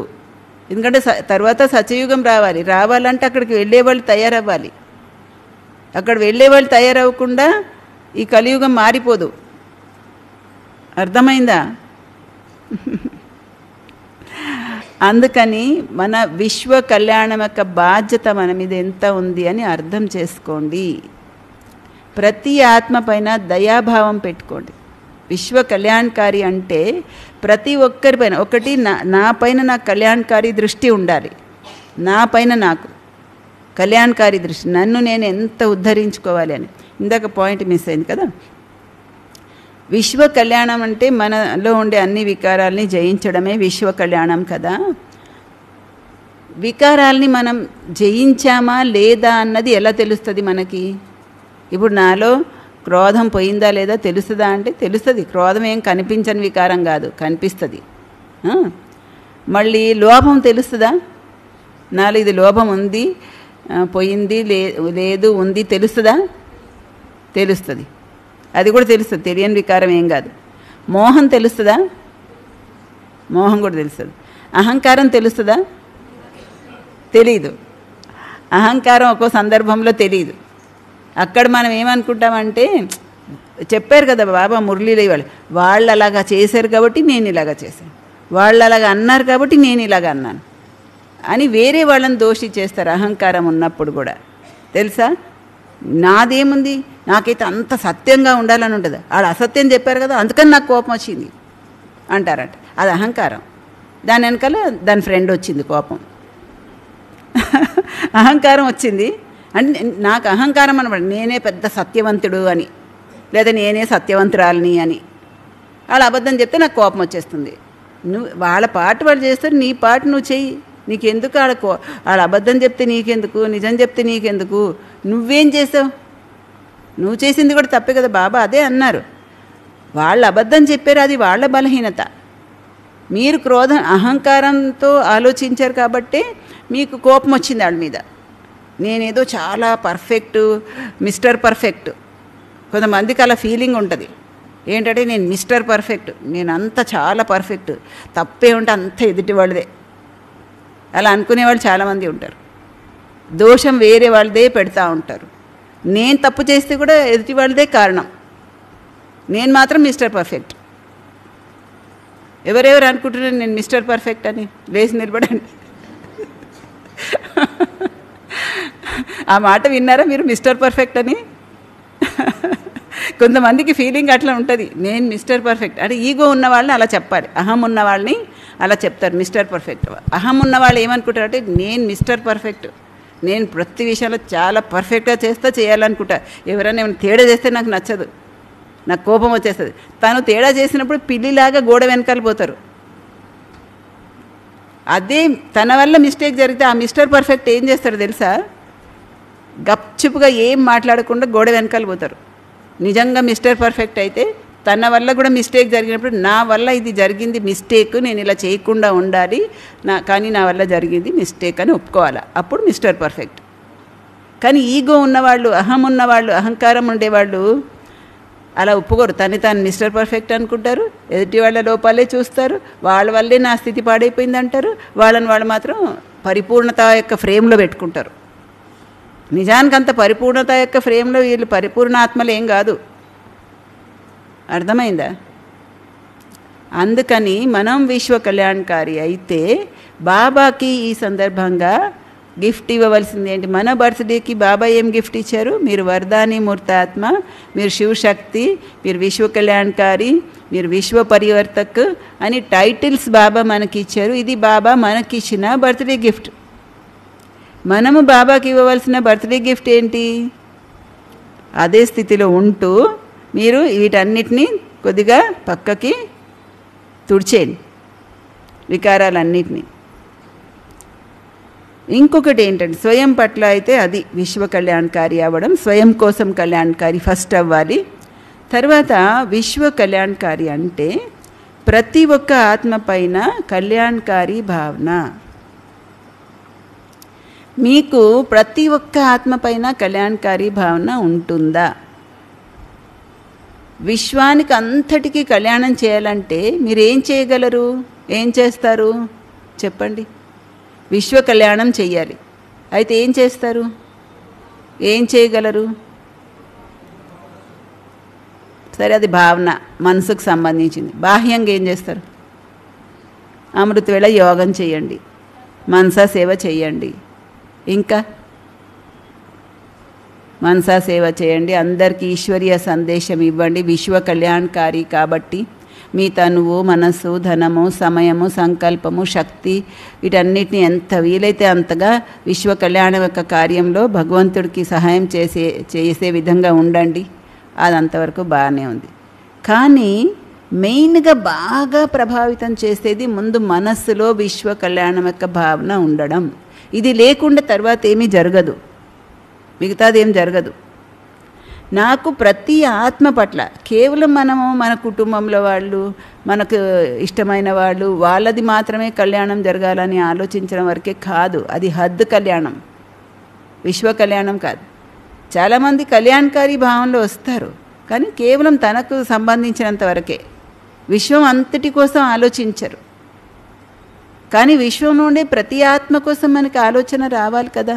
ఎందుకంటే తర్వాత సత్యయుగం రావాలంటే అక్కడికి వెళ్ళేవాళ్ళు తయారవ్వాలి. అక్కడ వెళ్ళేవాళ్ళు తయారవ్వకుండా ఈ కలియుగం మారిపోదు. అర్థమైందా? అందుకని మన విశ్వ కళ్యాణం యొక్క బాధ్యత మన మీద ఎంత ఉంది అని అర్థం చేసుకోండి. ప్రతి ఆత్మ పైన దయాభావం పెట్టుకోండి. విశ్వ కళ్యాణకారి అంటే ప్రతి ఒక్కరిపైన ఒకటి నా పైన నాకు కళ్యాణకారి దృష్టి ఉండాలి. నా పైన నాకు కళ్యాణకారి దృష్టి, నన్ను నేను ఎంత ఉద్ధరించుకోవాలి అని. ఇందాక పాయింట్ మిస్ అయింది కదా. విశ్వ కళ్యాణం అంటే మనలో ఉండే అన్ని వికారాల్ని జయించడమే విశ్వ కళ్యాణం కదా. వికారాల్ని మనం జయించామా లేదా అన్నది ఎలా తెలుస్తుంది మనకి? ఇప్పుడు నాలో క్రోధం పోయిందా లేదా తెలుస్తుందా అంటే తెలుస్తుంది. క్రోధం ఏం కనిపించని వికారం కాదు, కనిపిస్తుంది. మళ్ళీ లోభం తెలుస్తుందా? నాలో ఇది లోభం ఉంది, పోయింది లేదు ఉంది తెలుస్తుందా? తెలుస్తుంది, అది కూడా తెలుస్తుంది. తెలియని వికారం ఏం కాదు. మోహం తెలుస్తుందా? మోహం కూడా తెలుస్తుంది. అహంకారం తెలుస్తుందా? తెలీదు. అహంకారం ఒక్కో సందర్భంలో తెలీదు. అక్కడ మనం ఏమనుకుంటామంటే, చెప్పారు కదా బాబా మురళీలో వాళ్ళు అలాగా చేశారు కాబట్టి నేను ఇలాగా చేశాను, వాళ్ళు అలాగా అన్నారు కాబట్టి నేను ఇలాగ అన్నాను అని వేరే వాళ్ళని దోషి చేస్తారు అహంకారం ఉన్నప్పుడు కూడా. తెలుసా? నాదేముంది, నాకైతే అంత సత్యంగా ఉండాలని ఉంటుంది, వాళ్ళు అసత్యం చెప్పారు కదా అందుకని నాకు కోపం వచ్చింది అంటారట. అది అహంకారం. దాని వెనకాల దాని ఫ్రెండ్ వచ్చింది కోపం. అహంకారం వచ్చింది అంటే నాకు అహంకారం అనమాట, నేనే పెద్ద సత్యవంతుడు అని, లేదా నేనే సత్యవంతురాలిని అని. వాళ్ళు అబద్ధం చెప్తే నాకు కోపం వచ్చేస్తుంది. నువ్వు వాళ్ళ పాటు వాళ్ళు చేస్తారు, నీ పాటు నువ్వు చెయ్యి. నీకెందుకు వాళ్ళ అబద్ధం చెప్తే నీకెందుకు, నిజం చెప్తే నీకెందుకు? నువ్వేం చేసావు? నువ్వు చేసింది కూడా తప్పే కదా. బాబా అదే అన్నారు, వాళ్ళు అబద్ధం చెప్పారు, అది వాళ్ళ బలహీనత. మీరు క్రోధం అహంకారంతో ఆలోచించారు కాబట్టి మీకు కోపం వచ్చింది వాళ్ళ మీద. నేనేదో చాలా పర్ఫెక్ట్, మిస్టర్ పర్ఫెక్ట్. కొంతమందికి అలా ఫీలింగ్ ఉంటుంది, ఏంటంటే నేను మిస్టర్ పర్ఫెక్ట్, నేను అంత చాలా పర్ఫెక్ట్, తప్పే ఉంటే అంత ఎదుటి వాళ్ళదే. అలా అనుకునేవాళ్ళు చాలామంది ఉంటారు. దోషం వేరే వాళ్ళదే పెడతా ఉంటారు. నేను తప్పు చేస్తే కూడా ఎదుటి వాళ్ళదే కారణం, నేను మాత్రం మిస్టర్ పర్ఫెక్ట్. ఎవరెవరు అనుకుంటున్నారు నేను మిస్టర్ పర్ఫెక్ట్ అని? లేచి నిలబడండి. ఆ మాట విన్నారా మీరు, మిస్టర్ పర్ఫెక్ట్ అని? కొంతమందికి ఫీలింగ్ అట్లా ఉంటుంది, నేను మిస్టర్ పర్ఫెక్ట్ అంటే. ఈగో ఉన్న వాళ్ళని అలా చెప్పాలి, అహం ఉన్న వాళ్ళని అలా చెప్తారు మిస్టర్ పర్ఫెక్ట్. అహం ఉన్న వాళ్ళు ఏమనుకుంటారంటే నేను మిస్టర్ పర్ఫెక్ట్, నేను ప్రతి విషయంలో చాలా పర్ఫెక్ట్గా చేయాలనుకుంటా. ఎవరైనా ఏమైనా తేడా చేస్తే నాకు నచ్చదు, నాకు కోపం వచ్చేస్తుంది. తను తేడా చేసినప్పుడు పిల్లిలాగా గోడ వెనకాల పోతారు. అదే తన వల్ల మిస్టేక్ జరిగితే ఆ మిస్టర్ పర్ఫెక్ట్ ఏం చేస్తాడు తెలుసా? గప్చుపుగా ఏం మాట్లాడకుండా గోడ వెనకాల పోతారు. నిజంగా మిస్టర్ పర్ఫెక్ట్ అయితే తన వల్ల కూడా మిస్టేక్ జరిగినప్పుడు నా వల్ల ఇది జరిగింది మిస్టేక్, నేను ఇలా చేయకుండా ఉండాలి, కానీ నా వల్ల జరిగింది మిస్టేక్ అని ఒప్పుకోవాలి, అప్పుడు మిస్టర్ పర్ఫెక్ట్. కానీ ఈగో ఉన్నవాళ్ళు, అహం ఉన్నవాళ్ళు, అహంకారం ఉండేవాళ్ళు అలా ఒప్పుకోరు. తాను మిస్టర్ పర్ఫెక్ట్ అనుకుంటారు, ఎదుటి వాళ్ళ లోపాలే చూస్తారు, వాళ్ళ వల్లే నా స్థితి పాడైపోయింది అంటారు. వాళ్ళని వాళ్ళు మాత్రం పరిపూర్ణత యొక్క ఫ్రేమ్లో పెట్టుకుంటారు. నిజానికి అంత పరిపూర్ణత యొక్క ఫ్రేమ్లో వీళ్ళు పరిపూర్ణ ఆత్మలు ఏం కాదు. అర్థమైందా? అందుకని మనం విశ్వ కళ్యాణకారి అయితే బాబాకి ఈ సందర్భంగా గిఫ్ట్ ఇవ్వవలసింది ఏంటి? మన బర్త్డేకి బాబా ఏం గిఫ్ట్ ఇచ్చారు? మీరు వరదాని మూర్తాత్మ, మీరు శివశక్తి, మీరు విశ్వ కళ్యాణకారి, మీరు విశ్వ పరివర్తక్ అని టైటిల్స్ బాబా మనకి ఇచ్చారు. ఇది బాబా మనకిచ్చిన బర్త్డే గిఫ్ట్. మనము బాబాకి ఇవ్వవలసిన బర్త్డే గిఫ్ట్ ఏంటి? అదే స్థితిలో ఉంటూ మీరు వీటన్నిటినీ కొద్దిగా పక్కకి తుడిచేయండి, వికారాలన్నిటినీ. ఇంకొకటి ఏంటంటే స్వయం పట్ల అయితే అది విశ్వ కళ్యాణకారి అవ్వడం, స్వయం కోసం కళ్యాణకారి ఫస్ట్ అవ్వాలి. తర్వాత విశ్వ కళ్యాణకారి అంటే ప్రతి ఒక్క ఆత్మ పైన కళ్యాణకారి భావన. మీకు ప్రతి ఒక్క ఆత్మ పైన కళ్యాణకారి భావన ఉంటుందా? విశ్వానికి అంతటికీ కళ్యాణం చేయాలంటే మీరు ఏం చేయగలరు, ఏం చేస్తారు చెప్పండి? విశ్వ కళ్యాణం చెయ్యాలి. అయితే ఏం చేస్తారు, ఏం చేయగలరు? సరే, అది భావన, మనసుకు సంబంధించింది. బాహ్యంగా ఏం చేస్తారు? అమృతవేళ యోగం చేయండి, మనసా సేవ చేయండి, ఇంకా మనసా సేవ చేయండి, అందరికీ ఈశ్వరీయ సందేశం ఇవ్వండి. విశ్వ కళ్యాణకారి కాబట్టి మీ తనువు, మనస్సు, ధనము, సమయము, సంకల్పము, శక్తి వీటన్నిటిని ఎంత వీలైతే అంతగా విశ్వ కళ్యాణం యొక్క కార్యంలో భగవంతుడికి సహాయం చేసే విధంగా ఉండండి. అది అంతవరకు బాగానే ఉంది. కానీ మెయిన్గా బాగా ప్రభావితం చేసేది ముందు మనస్సులో విశ్వ కళ్యాణం యొక్క భావన ఉండడం. ఇది లేకుండా తర్వాత ఏమీ జరగదు, మిగతాది ఏం జరగదు. నాకు ప్రతి ఆత్మ పట్ల కేవలం మనము మన కుటుంబంలో వాళ్ళు, మనకు ఇష్టమైన వాళ్ళు, వాళ్ళది మాత్రమే కళ్యాణం జరగాలని ఆలోచించడం వరకే కాదు. అది హద్దు కళ్యాణం, విశ్వ కళ్యాణం కాదు. చాలామంది కళ్యాణకారి భావంలో వస్తారు, కానీ కేవలం తనకు సంబంధించినంత వరకే, విశ్వం అంతటి కోసం ఆలోచించరు. కానీ విశ్వం నుండి ప్రతి ఆత్మ కోసం మనకి ఆలోచన రావాలి కదా.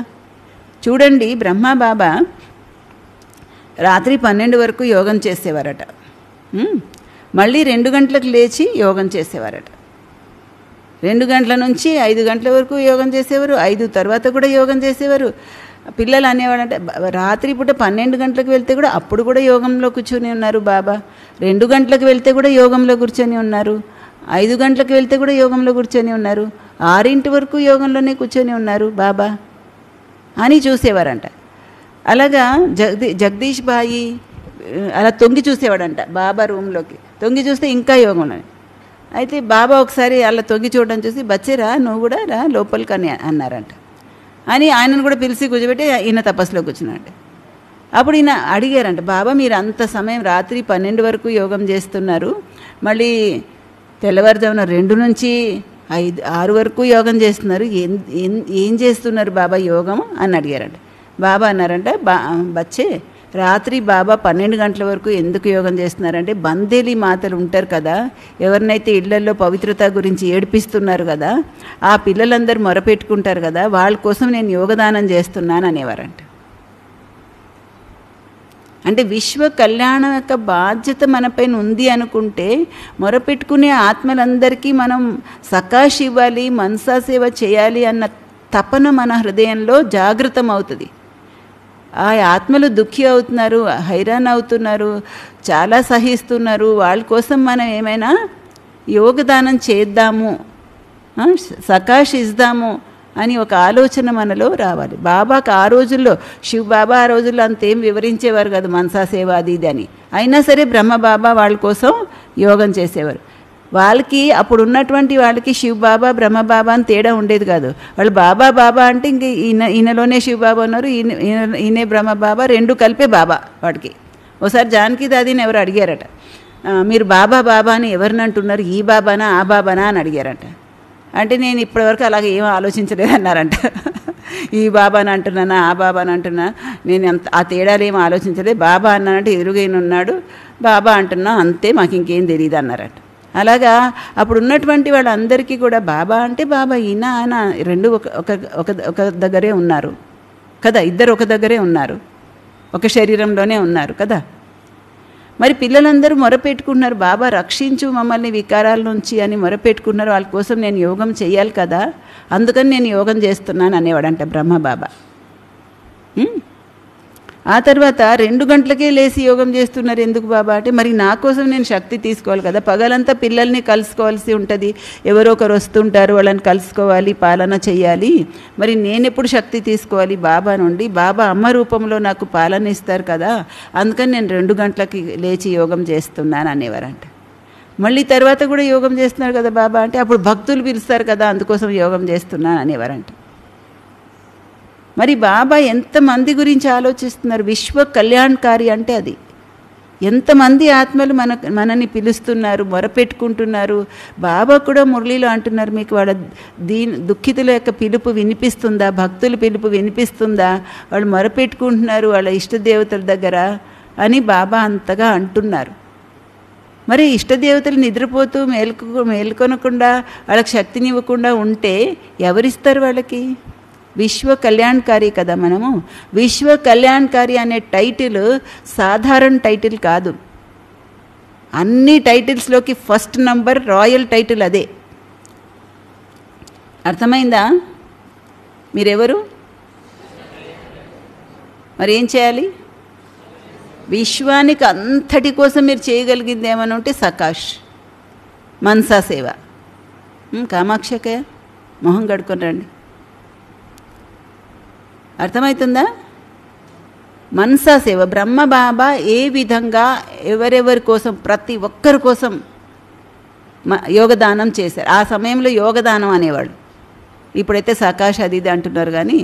చూడండి, బ్రహ్మబాబా రాత్రి 12 వరకు యోగం చేసేవారట. మళ్ళీ 2 గంటలకు లేచి యోగం చేసేవారట. 2 గంటల నుంచి 5 గంటల వరకు యోగం చేసేవారు, 5 తర్వాత కూడా యోగం చేసేవారు. పిల్లలు అనేవాడంటే రాత్రి పూట 12 గంటలకు వెళ్తే కూడా అప్పుడు కూడా యోగంలో కూర్చొని ఉన్నారు బాబా, 2 గంటలకు వెళ్తే కూడా యోగంలో కూర్చొని ఉన్నారు, 5 గంటలకు వెళ్తే కూడా యోగంలో కూర్చొని ఉన్నారు, 6 వరకు యోగంలోనే కూర్చొని ఉన్నారు బాబా అని చూసేవారంట. అలాగా జగదీష్ బాయి అలా తొంగి చూసేవాడంట బాబా రూమ్లోకి. తొంగి చూస్తే ఇంకా యోగంలో. అయితే బాబా ఒకసారి అలా తొంగి చూడడం చూసి, బచ్చేరా నువ్వు కూడా రా లోపలికి అని అన్నారంట. అని ఆయనను కూడా పిలిచి కూర్చోబెట్టి ఈయన తపస్సులో కూర్చున్నాడు. అప్పుడు ఈయన అడిగారంట, బాబా మీరు అంత సమయం రాత్రి 12 వరకు యోగం చేస్తున్నారు, మళ్ళీ తెల్లవారుజామున 2 నుంచి 6 వరకు యోగం చేస్తున్నారు, ఏం చేస్తున్నారు బాబా యోగం అని అడిగారంట. బాబా అన్నారంట, బచ్చే రాత్రి బాబా 12 గంటల వరకు ఎందుకు యోగం చేస్తున్నారంటే, బందేలి మాతలు ఉంటారు కదా, ఎవరినైతే ఇళ్లలో పవిత్రత గురించి ఏడిపిస్తున్నారు కదా, ఆ పిల్లలందరూ మొరపెట్టుకుంటారు కదా, వాళ్ళ కోసం నేను యోగదానం చేస్తున్నాను అనేవారంట. అంటే విశ్వ కళ్యాణం యొక్క బాధ్యత మనపైన ఉంది అనుకుంటే మొరపెట్టుకునే ఆత్మలందరికీ మనం సకాష్ ఇవ్వాలి, మనసా సేవ చేయాలి అన్న తపన మన హృదయంలో జాగృతం అవుతుంది. ఆ ఆత్మలు దుఃఖి అవుతున్నారు, హైరాన్ అవుతున్నారు, చాలా సహిస్తున్నారు, వాళ్ళ కోసం మనం ఏమైనా యోగదానం చేద్దాము, సకాష్ ఇద్దాము అని ఒక ఆలోచన మనలో రావాలి. బాబాకు ఆ రోజుల్లో, శివ్ బాబా ఆ రోజుల్లో అంతేం వివరించేవారు కాదు మనసా సేవ అది ఇది అని. అయినా సరే బ్రహ్మబాబా వాళ్ళ కోసం యోగం చేసేవారు. వాళ్ళకి అప్పుడు ఉన్నటువంటి వాళ్ళకి శివ్ బాబా బ్రహ్మబాబా అని తేడా ఉండేది కాదు. వాళ్ళు బాబా బాబా అంటే ఇంక ఈయనలోనే శివ్ బాబా ఉన్నారు, ఈయనే బ్రహ్మబాబా, 2 కలిపే బాబా వాడికి. ఒకసారి జానకి దాదీని ఎవరు అడిగారట, మీరు బాబా బాబా అని ఎవరిని అంటున్నారు, ఈ బాబానా ఆ బాబానా అని అడిగారట. అంటే నేను ఇప్పటివరకు అలాగే ఏం ఆలోచించలేదు అన్నారంట. ఈ బాబాని అంటున్నానా ఆ బాబాని అంటున్నా, నేను ఆ తేడాలు ఏం ఆలోచించలేదు, బాబా అన్నానంటే ఎదురుగైన ఉన్నాడు, బాబా అంటున్నా అంతే, మాకు ఇంకేం తెలియదు అన్నారట. అలాగా అప్పుడు ఉన్నటువంటి వాళ్ళందరికీ కూడా బాబా అంటే బాబా, ఈయన ఆయన 2 ఒక దగ్గరే ఉన్నారు కదా, ఇద్దరు ఒక దగ్గరే ఉన్నారు, ఒక శరీరంలోనే ఉన్నారు కదా. మరి పిల్లలందరూ మొరపెట్టుకున్నారు, బాబా రక్షించు మమ్మల్ని వికారాల నుంచి అని మొరపెట్టుకున్నారు, వాళ్ళ కోసం నేను యోగం చేయాలి కదా, అందుకని నేను యోగం చేస్తున్నాను అనేవాడంట బ్రహ్మబాబా. ఆ తర్వాత 2 గంటలకే లేచి యోగం చేస్తున్నారు ఎందుకు బాబా అంటే, మరి నా కోసం నేను శక్తి తీసుకోవాలి కదా, పగలంతా పిల్లల్ని కలుసుకోవాల్సి ఉంటుంది, ఎవరో ఒకరు వస్తుంటారు, వాళ్ళని కలుసుకోవాలి, పాలన చేయాలి, మరి నేను ఎప్పుడు శక్తి తీసుకోవాలి బాబా నుండి, బాబా అమ్మ రూపంలో నాకు పాలన ఇస్తారు కదా, అందుకని నేను 2 గంటలకి లేచి యోగం చేస్తున్నాను అనేవారంట. మళ్ళీ తర్వాత కూడా యోగం చేస్తున్నారు కదా బాబా అంటే, అప్పుడు భక్తులు పిలుస్తారు కదా, అందుకోసం యోగం చేస్తున్నాను అనేవారంట. మరి బాబా ఎంతమంది గురించి ఆలోచిస్తున్నారు, విశ్వ కళ్యాణకారి అంటే అది. ఎంతమంది ఆత్మలు మనని పిలుస్తున్నారు, మొరపెట్టుకుంటున్నారు. బాబా కూడా మురళిలో అంటున్నారు, మీకు వాళ్ళ దుఃఖితుల యొక్క పిలుపు వినిపిస్తుందా, భక్తుల పిలుపు వినిపిస్తుందా, వాళ్ళు మొరపెట్టుకుంటున్నారు వాళ్ళ ఇష్టదేవతల దగ్గర అని బాబా అంతగా అంటున్నారు. మరి ఇష్టదేవతలు నిద్రపోతూ మేల్కొనకుండా వాళ్ళకి శక్తినివ్వకుండా ఉంటే ఎవరిస్తారు వాళ్ళకి? విశ్వ కళ్యాణకారి కదా మనము. విశ్వ కళ్యాణకారి అనే టైటిల్ సాధారణ టైటిల్ కాదు. అన్ని టైటిల్స్లోకి ఫస్ట్ నంబర్ రాయల్ టైటిల్ అదే. అర్థమైందా? మీరెవరు? మరి ఏం చేయాలి? విశ్వానికి అంతటి కోసం మీరు చేయగలిగింది ఏమని ఉంటే సకాష్ మనసా సేవ. కామాక్షకయ్య మొహం కడుకొని రండి. అర్థమవుతుందా? మనసా సేవ. బ్రహ్మ బాబా ఏ విధంగా ఎవరెవరి కోసం, ప్రతి ఒక్కరి కోసం యోగదానం చేశారు. ఆ సమయంలో యోగదానం అనేవాడు. ఇప్పుడైతే సకాష్ అది ఇది అంటున్నారు, కానీ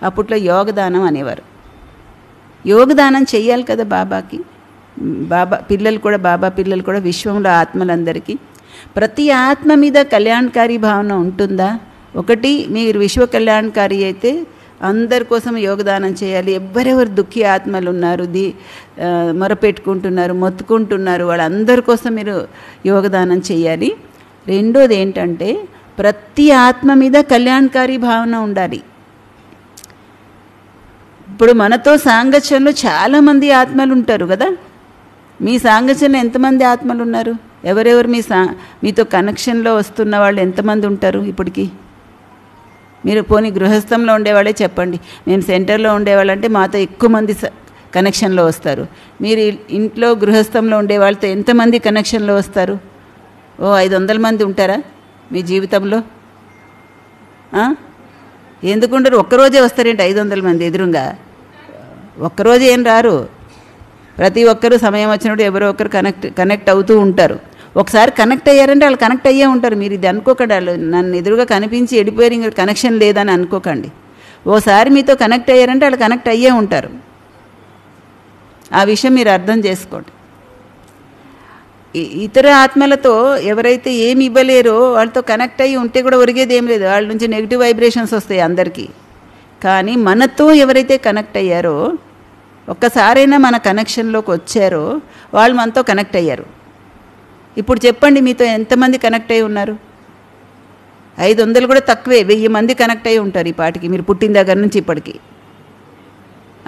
అప్పట్లో యోగదానం అనేవారు. యోగదానం చెయ్యాలి కదా బాబాకి. బాబా పిల్లలు కూడా, బాబా పిల్లలు కూడా విశ్వంలో ఆత్మలందరికీ ప్రతి ఆత్మ మీద కళ్యాణకారి భావన ఉంటుందా? ఒకటి, మీరు విశ్వ కళ్యాణకారి అయితే అందరి కోసం యోగదానం చేయాలి. ఎవరెవరు దుఃఖి ఆత్మలు ఉన్నారు, మొరపెట్టుకుంటున్నారు, మొత్తుకుంటున్నారు, వాళ్ళందరి కోసం మీరు యోగదానం చేయాలి. రెండోది ఏంటంటే, ప్రతి ఆత్మ మీద కళ్యాణకారి భావన ఉండాలి. ఇప్పుడు మనతో సాంగత్యంలో చాలామంది ఆత్మలు ఉంటారు కదా. మీ సాంగత్యంలో ఎంతమంది ఆత్మలు ఉన్నారు? ఎవరెవరు మీతో కనెక్షన్లో వస్తున్న వాళ్ళు ఎంతమంది ఉంటారు ఇప్పటికీ? మీరు పోనీ గృహస్థంలో ఉండేవాళ్ళే చెప్పండి. మేము సెంటర్లో ఉండేవాళ్ళంటే మాతో ఎక్కువ మంది కనెక్షన్లో వస్తారు. మీరు ఇంట్లో గృహస్థంలో ఉండే వాళ్ళతో ఎంతమంది కనెక్షన్లో వస్తారు? ఓ 500 మంది ఉంటారా మీ జీవితంలో? ఎందుకుంటారు? ఒక్కరోజే వస్తారేంటి 500 మంది ఎదురుగా? ఒక్కరోజు ఏం రారు. ప్రతి ఒక్కరూ సమయం వచ్చినప్పుడు ఎవరో ఒకరు కనెక్ట్ అవుతూ ఉంటారు. ఒకసారి కనెక్ట్ అయ్యారంటే వాళ్ళు కనెక్ట్ అయ్యే ఉంటారు. మీరు ఇది అనుకోకండి, వాళ్ళు నన్ను ఎదురుగా కనిపించి వెళ్ళిపోయారు ఇంకా కనెక్షన్ లేదని అనుకోకండి. ఓసారి మీతో కనెక్ట్ అయ్యారంటే వాళ్ళు కనెక్ట్ అయ్యే ఉంటారు. ఆ విషయం మీరు అర్థం చేసుకోండి. ఇతర ఆత్మలతో ఎవరైతే ఏమి ఇవ్వలేరో వాళ్ళతో కనెక్ట్ అయ్యి ఉంటే కూడా ఒరిగేది ఏం లేదు. వాళ్ళ నుంచి నెగిటివ్ వైబ్రేషన్స్ వస్తాయి అందరికీ. కానీ మనతో ఎవరైతే కనెక్ట్ అయ్యారో, ఒక్కసారైనా మన కనెక్షన్లోకి వచ్చారో వాళ్ళు మనతో కనెక్ట్ అయ్యారు. ఇప్పుడు చెప్పండి, మీతో ఎంతమంది కనెక్ట్ అయి ఉన్నారు? 500 కూడా తక్కువే, 1000 మంది కనెక్ట్ అయి ఉంటారు ఈ పాటికి, మీరు పుట్టిన దగ్గర నుంచి ఇప్పటికి.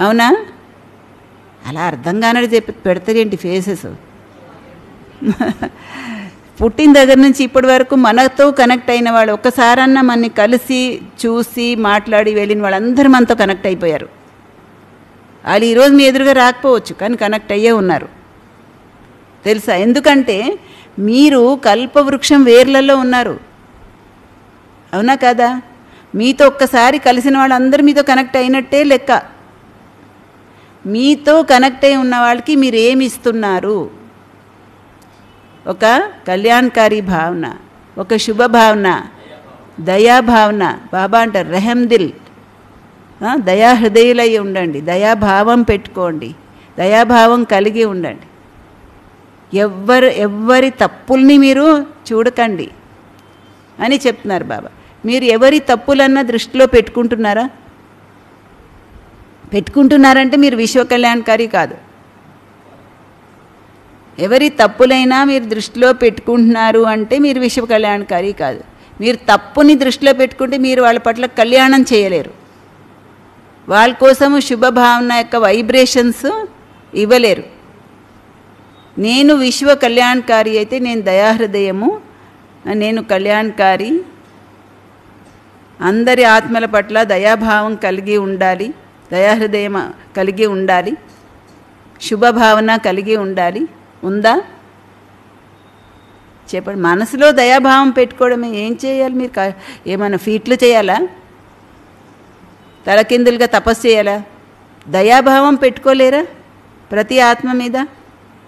అవునా? అలా అర్థం కానది పెడతారేంటి ఫేసెస్? పుట్టిన దగ్గర నుంచి ఇప్పటి వరకు మనతో కనెక్ట్ అయిన వాళ్ళు, ఒక్కసారన్నా మనని కలిసి చూసి మాట్లాడి వెళ్ళిన వాళ్ళందరూ మనతో కనెక్ట్ అయిపోయారు. వాళ్ళు ఈరోజు మీ ఎదురుగా రాకపోవచ్చు, కానీ కనెక్ట్ అయ్యే ఉన్నారు. తెలుసా? ఎందుకంటే మీరు కల్పవృక్షం వేర్లలో ఉన్నారు. అవునా కదా? మీతో ఒక్కసారి కలిసిన వాళ్ళందరూ మీతో కనెక్ట్ అయినట్టే లెక్క. మీతో కనెక్ట్ అయి ఉన్న వాళ్ళకి మీరు ఏమి ఇస్తున్నారు? ఒక కళ్యాణకారి భావన, ఒక శుభ భావన, దయాభావన. బాబా అంటారు రెహమ్ దిల్, దయా హృదయులై ఉండండి, దయాభావం పెట్టుకోండి, దయాభావం కలిగి ఉండండి. ఎవ్వరి తప్పుల్ని మీరు చూడకండి అని చెప్తున్నారు బాబా. మీరు ఎవరి తప్పులన్నా దృష్టిలో పెట్టుకుంటున్నారా? పెట్టుకుంటున్నారంటే మీరు విశ్వ కళ్యాణకారి కాదు. ఎవరి తప్పులైనా మీరు దృష్టిలో పెట్టుకుంటున్నారు అంటే మీరు విశ్వ కళ్యాణకారి కాదు. మీరు తప్పుని దృష్టిలో పెట్టుకుంటే మీరు వాళ్ళ పట్ల కళ్యాణం చేయలేరు. వాళ్ళ కోసము శుభభావన యొక్క వైబ్రేషన్స్ ఇవ్వలేరు. నేను విశ్వ కళ్యాణకారి అయితే నేను దయాహృదయము, నేను కళ్యాణకారి, అందరి ఆత్మల పట్ల దయాభావం కలిగి ఉండాలి, దయాహృదయం కలిగి ఉండాలి, శుభభావన కలిగి ఉండాలి. ఉందా చెప్పండి. మనసులో దయాభావం పెట్టుకోవడమే. ఏం చేయాలి మీరు? ఏమైనా ఫీట్లు చేయాలా? తలకిందులుగా తపస్సు చేయాలా? దయాభావం పెట్టుకోలేరా? ప్రతి ఆత్మ మీద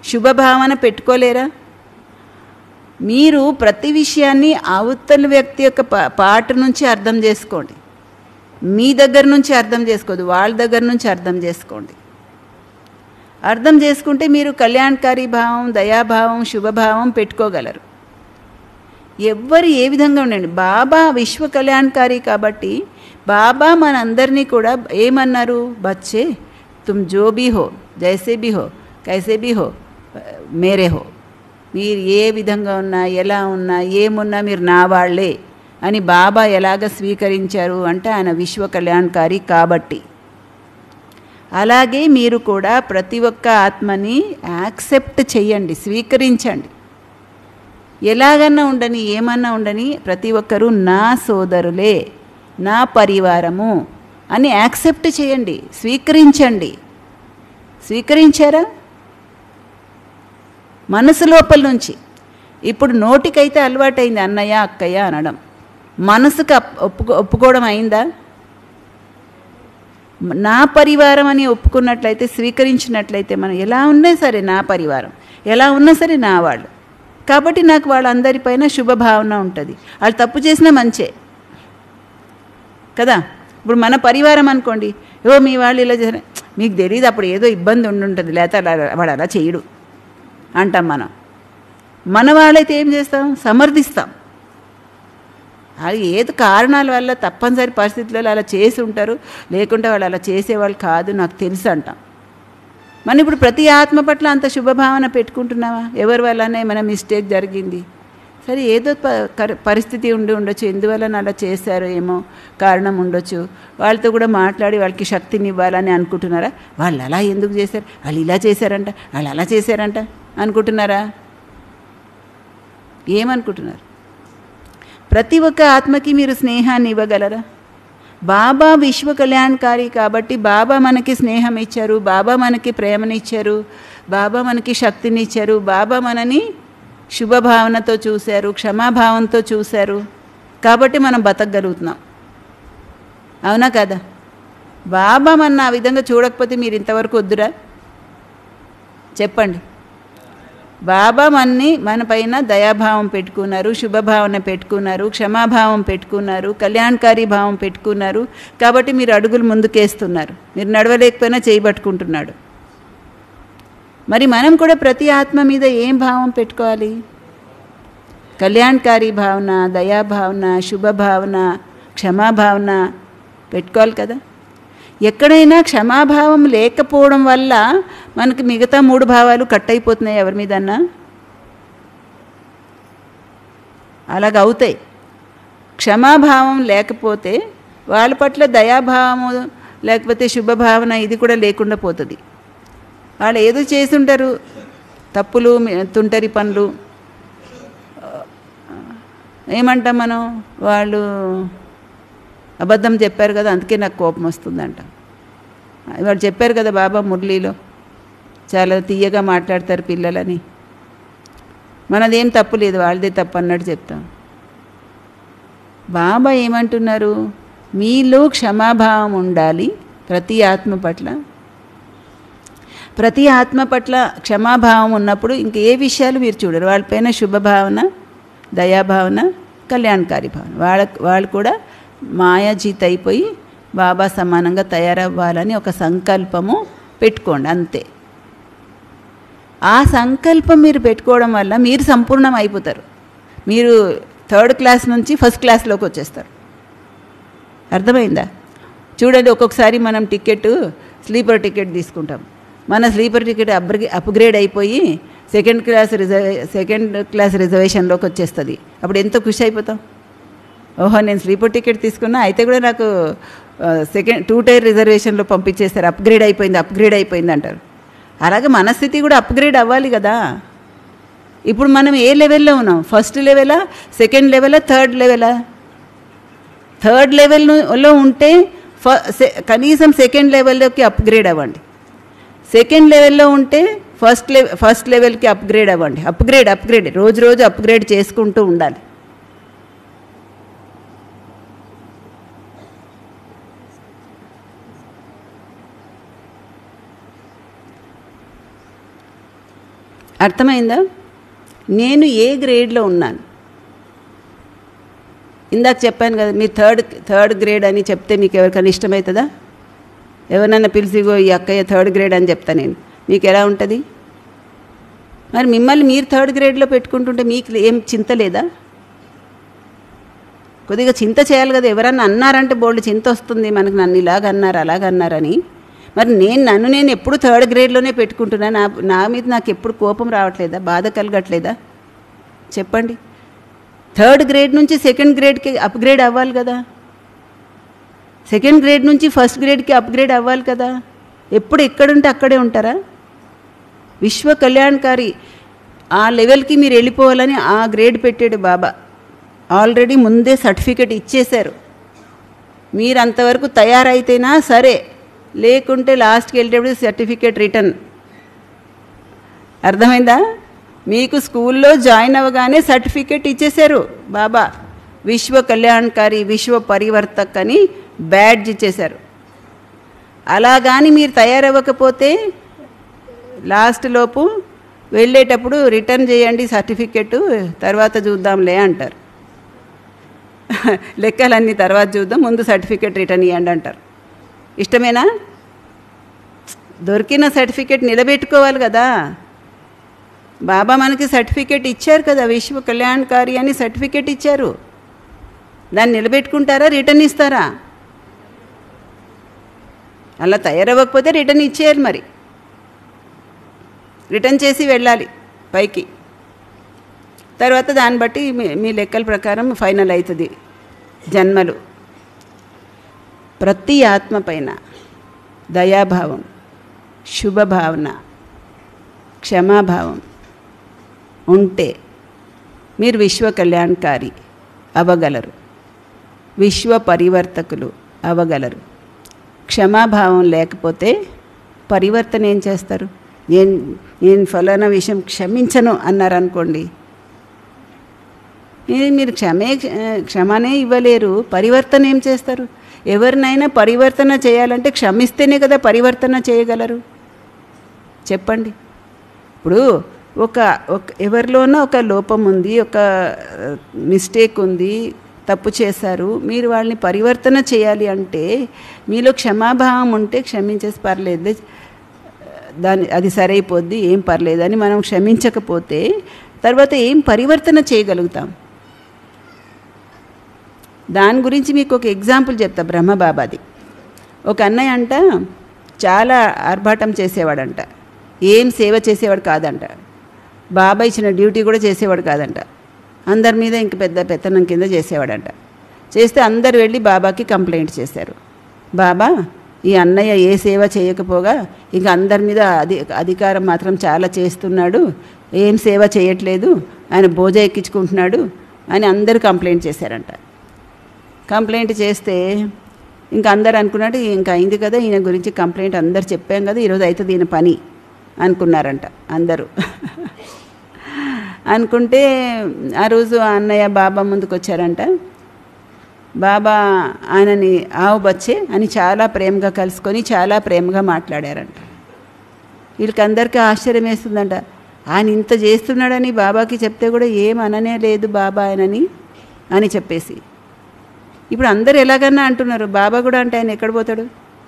శుభభావన పెట్టుకోలేరా? మీరు ప్రతి విషయాన్ని అవతల వ్యక్తి యొక్క పాట నుంచి అర్థం చేసుకోండి. మీ దగ్గర నుంచి అర్థం చేసుకోదు, వాళ్ళ దగ్గర నుంచి అర్థం చేసుకోండి. అర్థం చేసుకుంటే మీరు కళ్యాణకారి భావం, దయాభావం, శుభభావం పెట్టుకోగలరు. ఎవ్వరు ఏ విధంగా ఉండండి, బాబా విశ్వ కళ్యాణకారి కాబట్టి బాబా మనందరినీ కూడా ఏమన్నారు? బచ్చే తుమ్ జో భీ హో, జైసే భీ హో, కైసే భీ హో, మేరే హో. మీరు ఏ విధంగా ఉన్నా, ఎలా ఉన్నా, ఏమున్నా మీరు నా వాళ్ళే అని బాబా ఎలాగ స్వీకరించారు అంటే ఆయన విశ్వ కళ్యాణకారి కాబట్టి. అలాగే మీరు కూడా ప్రతి ఒక్క ఆత్మని యాక్సెప్ట్ చేయండి, స్వీకరించండి. ఎలాగన్నా ఉండని, ఏమన్నా ఉండని, ప్రతి ఒక్కరూ నా సోదరులే, నా పరివారము అని యాక్సెప్ట్ చేయండి, స్వీకరించండి. స్వీకరించారా? మనసు లోపల నుంచి. ఇప్పుడు నోటికైతే అలవాటైంది అన్నయ్య అక్కయ్య అనడం, మనసుకు ఒప్పుకోవడం అయిందా? నా పరివారం అని ఒప్పుకున్నట్లయితే, స్వీకరించినట్లయితే, మనం ఎలా ఉన్నా సరే నా పరివారం, ఎలా ఉన్నా సరే నా వాళ్ళు కాబట్టి నాకు వాళ్ళందరిపైన శుభభావన ఉంటుంది. వాళ్ళు తప్పు చేసినా మంచే కదా. ఇప్పుడు మన పరివారం అనుకోండి, ఏవో మీ వాళ్ళు ఇలా చేసిన, మీకు తెలియదు అప్పుడు ఏదో ఇబ్బంది ఉండుంటుంది, లేకపోతే వాడు అలా చేయడు అంటాం మనం. మన వాళ్ళైతే ఏం చేస్తాం? సమర్థిస్తాం. అది ఏదో కారణాల వల్ల తప్పనిసరి పరిస్థితులలో అలా చేసి ఉంటారు, లేకుంటే వాళ్ళు అలా చేసేవాళ్ళు కాదు నాకు తెలుసు అంటాం. మనం ఇప్పుడు ప్రతి ఆత్మ పట్ల అంత శుభభావన పెట్టుకుంటున్నావా? ఎవరి వల్లనే మన మిస్టేక్ జరిగింది, సరే ఏదో పరిస్థితి ఉండొచ్చు, ఎందువల్ల అలా చేశారో ఏమో కారణం ఉండొచ్చు. వాళ్ళతో కూడా మాట్లాడి వాళ్ళకి శక్తిని ఇవ్వాలని అనుకుంటున్నారా? వాళ్ళు అలా ఎందుకు చేశారు, వాళ్ళు ఇలా చేశారంట, వాళ్ళు అలా చేశారంట అనుకుంటున్నారా? ఏమనుకుంటున్నారు? ప్రతి ఒక్క ఆత్మకి మీరు స్నేహాన్ని ఇవ్వగలరా? బాబా విశ్వ కళ్యాణకారి కాబట్టి బాబా మనకి స్నేహం ఇచ్చారు, బాబా మనకి ప్రేమనిచ్చారు, బాబా మనకి శక్తిని ఇచ్చారు, బాబా మనని శుభభావనతో చూశారు, క్షమాభావంతో చూశారు కాబట్టి మనం బతకగలుగుతున్నాం. అవునా కదా? బాబా మన ఆ విధంగా చూడకపోతే మీరు ఇంతవరకు వద్దురా చెప్పండి. బాబా మన పైన దయాభావం పెట్టుకున్నారు, శుభభావన పెట్టుకున్నారు, క్షమాభావం పెట్టుకున్నారు, కళ్యాణకారి భావం పెట్టుకున్నారు కాబట్టి మీరు అడుగులు ముందుకేస్తున్నారు. మీరు నడవలేకపోయినా చేయబట్టుకుంటున్నాడు. మరి మనం కూడా ప్రతి ఆత్మ మీద ఏం భావం పెట్టుకోవాలి? కళ్యాణకారి భావన, దయాభావన, శుభభావన, క్షమాభావన పెట్టుకోవాలి కదా. ఎక్కడైనా క్షమాభావం లేకపోవడం వల్ల మనకి మిగతా 3 భావాలు కట్ అయిపోతున్నాయి. ఎవరి మీదన్నా అలాగ అవుతాయి. క్షమాభావం లేకపోతే వాళ్ళ పట్ల దయాభావము లేకపోతే శుభభావన ఇది కూడా లేకుండా పోతుంది. వాళ్ళు ఏదో చేస్తుంటారు, తప్పులు, తుంటరి పనులు, ఏమంటాం మనం, వాళ్ళు అబద్ధం చెప్పారు కదా అందుకే నాకు కోపం వస్తుందంట. వాళ్ళు చెప్పారు కదా బాబా మురళీలో, చాలా తీయగా మాట్లాడతారు పిల్లలని, మనదేం తప్పు లేదు వాళ్ళదే తప్పు అన్నట్టు చెప్తాం. బాబా ఏమంటున్నారు? మీలో క్షమాభావం ఉండాలి ప్రతి ఆత్మ పట్ల. ప్రతి ఆత్మ పట్ల క్షమాభావం ఉన్నప్పుడు ఇంక ఏ విషయాలు మీరు చూడరు. వాళ్ళపైన శుభభావన, దయాభావన, కళ్యాణకారి భావన. వాళ్ళు కూడా మాయాజీత్ అయిపోయి బాబా సమానంగా తయారవ్వాలని ఒక సంకల్పము పెట్టుకోండి అంతే. ఆ సంకల్పం మీరు పెట్టుకోవడం వల్ల మీరు సంపూర్ణం అయిపోతారు. మీరు 3rd క్లాస్ నుంచి 1st క్లాస్లోకి వచ్చేస్తారు. అర్థమైందా? చూడండి, ఒక్కొక్కసారి మనం స్లీపర్ టికెట్ తీసుకుంటాం. మన స్లీపర్ టికెట్ అప్గ్రేడ్ అయిపోయి 2nd క్లాస్ రిజర్వేషన్లోకి వచ్చేస్తుంది. అప్పుడు ఎంతో ఖుషి అయిపోతాం. ఓహో, నేను స్లీపర్ టికెట్ తీసుకున్నా, అయితే కూడా నాకు 2 టైర్ రిజర్వేషన్లో పంపించేస్తారు, అప్గ్రేడ్ అయిపోయింది అంటారు. అలాగే మన స్థితి కూడా అప్గ్రేడ్ అవ్వాలి కదా. ఇప్పుడు మనం ఏ లెవెల్లో ఉన్నాం? 1st లెవెలా, 2nd లెవెలా, 3rd లెవెలా? 3rd లెవెల్లో ఉంటే కనీసం సెకండ్ లెవెల్లోకి అప్గ్రేడ్ అవ్వండి. సెకండ్ లెవెల్లో ఉంటే ఫస్ట్ లెవెల్కి అప్గ్రేడ్ అవ్వండి. అప్గ్రేడ్ రోజు అప్గ్రేడ్ చేసుకుంటూ ఉండాలి. అర్థమైందా? నేను ఏ గ్రేడ్లో ఉన్నాను? ఇందాక చెప్పాను కదా, మీరు థర్డ్ గ్రేడ్ అని చెప్తే మీకు ఎవరికైనా ఇష్టమవుతుందా? ఎవరినైనా పిలిచిగో ఈ అక్కయ్య థర్డ్ గ్రేడ్ అని చెప్తా నేను, మీకు ఎలా ఉంటుంది? మరి మిమ్మల్ని మీరు థర్డ్ గ్రేడ్లో పెట్టుకుంటుంటే మీకు ఏం చింత లేదా? కొద్దిగా చింత చేయాలి కదా. ఎవరన్నా అన్నారంటే బోల్డ్ చింత వస్తుంది మనకు, నన్ను ఇలాగ అన్నారు అలాగ అన్నారని. మరి నేను ఎప్పుడు థర్డ్ గ్రేడ్లోనే పెట్టుకుంటున్నా. నా మీద నాకు ఎప్పుడు కోపం రావట్లేదా? బాధ కలగట్లేదా? చెప్పండి. థర్డ్ గ్రేడ్ నుంచి సెకండ్ గ్రేడ్కి అప్గ్రేడ్ అవ్వాలి కదా. సెకండ్ గ్రేడ్ నుంచి ఫస్ట్ గ్రేడ్కి అప్గ్రేడ్ అవ్వాలి కదా. ఎప్పుడు ఎక్కడుంటే అక్కడే ఉంటారా? విశ్వ కళ్యాణకారి ఆ లెవెల్కి మీరు వెళ్ళిపోవాలని ఆ గ్రేడ్ పెట్టాడు బాబా. ఆల్రెడీ ముందే సర్టిఫికెట్ ఇచ్చేశారు. మీరు అంతవరకు తయారైతేనా సరే, లేకుంటే లాస్ట్కి వెళ్ళేటప్పుడు సర్టిఫికేట్ రిటర్న్. అర్థమైందా? మీకు స్కూల్లో జాయిన్ అవ్వగానే సర్టిఫికేట్ ఇచ్చేశారు బాబా. విశ్వ కళ్యాణకారి, విశ్వ పరివర్తక్ అని బ్యాడ్జ్ ఇచ్చేశారు. అలా కానీ మీరు తయారవ్వకపోతే లాస్ట్ లోపు వెళ్ళేటప్పుడు రిటర్న్ చేయండి సర్టిఫికెట్, తర్వాత చూద్దాంలే అంటారు. లెక్కలన్నీ తర్వాత చూద్దాం, ముందు సర్టిఫికెట్ రిటర్న్ ఇవ్వండి అంటారు. ఇష్టమేనా? దొరికిన సర్టిఫికెట్ నిలబెట్టుకోవాలి కదా. బాబా మనకి సర్టిఫికెట్ ఇచ్చారు కదా, విశ్వ కళ్యాణకారి అని సర్టిఫికెట్ ఇచ్చారు. దాన్ని నిలబెట్టుకుంటారా, రిటర్న్ ఇస్తారా? అలా తయారవ్వకపోతే రిటర్న్ ఇచ్చేయాలి. మరి రిటర్న్ చేసి వెళ్ళాలి పైకి. తర్వాత దాన్ని బట్టి మీ లెక్కల ప్రకారం ఫైనల్ అవుతుంది జన్మలు. ప్రతి ఆత్మ పైన దయాభావం, శుభభావన, క్షమాభావం ఉంటే మీరు విశ్వ కళ్యాణకారి అవ్వగలరు, విశ్వ పరివర్తకులు అవ్వగలరు. క్షమాభావం లేకపోతే పరివర్తన ఏం చేస్తారు? నేను ఫలానా విషయం క్షమించను అన్నారనుకోండి, మీరు క్షమనే ఇవ్వలేరు, పరివర్తన ఏం చేస్తారు? ఎవరినైనా పరివర్తన చేయాలంటే క్షమిస్తేనే కదా పరివర్తన చేయగలరు. చెప్పండి. ఇప్పుడు ఎవరిలోనో ఒక లోపం ఉంది, ఒక మిస్టేక్ ఉంది, తప్పు చేశారు, మీరు వాళ్ళని పరివర్తన చేయాలి అంటే మీలో క్షమాభావం ఉంటే క్షమించేసి పర్లేదు, అది సరైపోద్ది, ఏం పర్లేదని మనం క్షమించకపోతే తర్వాత ఏం పరివర్తన చేయగలుగుతాం? దాని గురించి మీకు ఒక ఎగ్జాంపుల్ చెప్తా. బ్రహ్మబాబాది ఒక అన్నయ్య అంట చాలా ఆర్భాటం చేసేవాడంట, ఏం సేవ చేసేవాడు కాదంట, బాబా ఇచ్చిన డ్యూటీ కూడా చేసేవాడు కాదంట, అందరి మీద ఇంక పెత్తనం కింద చేసేవాడంట. చేస్తే అందరు వెళ్ళి బాబాకి కంప్లైంట్ చేశారు. బాబా, ఈ అన్నయ్య ఏ సేవ చేయకపోగా ఇంక అందరి మీద అధికారం మాత్రం చాలా చేస్తున్నాడు, ఏం సేవ చేయట్లేదు, ఆయన బోజ ఎక్కించుకుంటున్నాడు అని అందరూ కంప్లైంట్ చేశారంట. కంప్లైంట్ చేస్తే ఇంకా అందరు అనుకున్నాడు, ఇంకా అయింది కదా ఈయన గురించి కంప్లైంట్ అందరు చెప్పాం కదా, ఈరోజు అవుతుంది ఈయన పని అనుకున్నారంట అందరూ. అనుకుంటే ఆ రోజు ఆ అన్నయ్య బాబా ముందుకు వచ్చారంట. బాబా ఆయనని ఆవు బచ్చే అని చాలా ప్రేమగా కలుసుకొని చాలా ప్రేమగా మాట్లాడారంట. వీళ్ళకందరికీ ఆశ్చర్యం వేస్తుందంట, ఆయన ఇంత చేస్తున్నాడని బాబాకి చెప్తే కూడా ఏం అననే లేదు బాబా ఆయనని అని చెప్పేసి. ఇప్పుడు అందరు ఎలాగన్నా అంటున్నారు, బాబా కూడా అంటే ఆయన ఎక్కడ పోతాడు?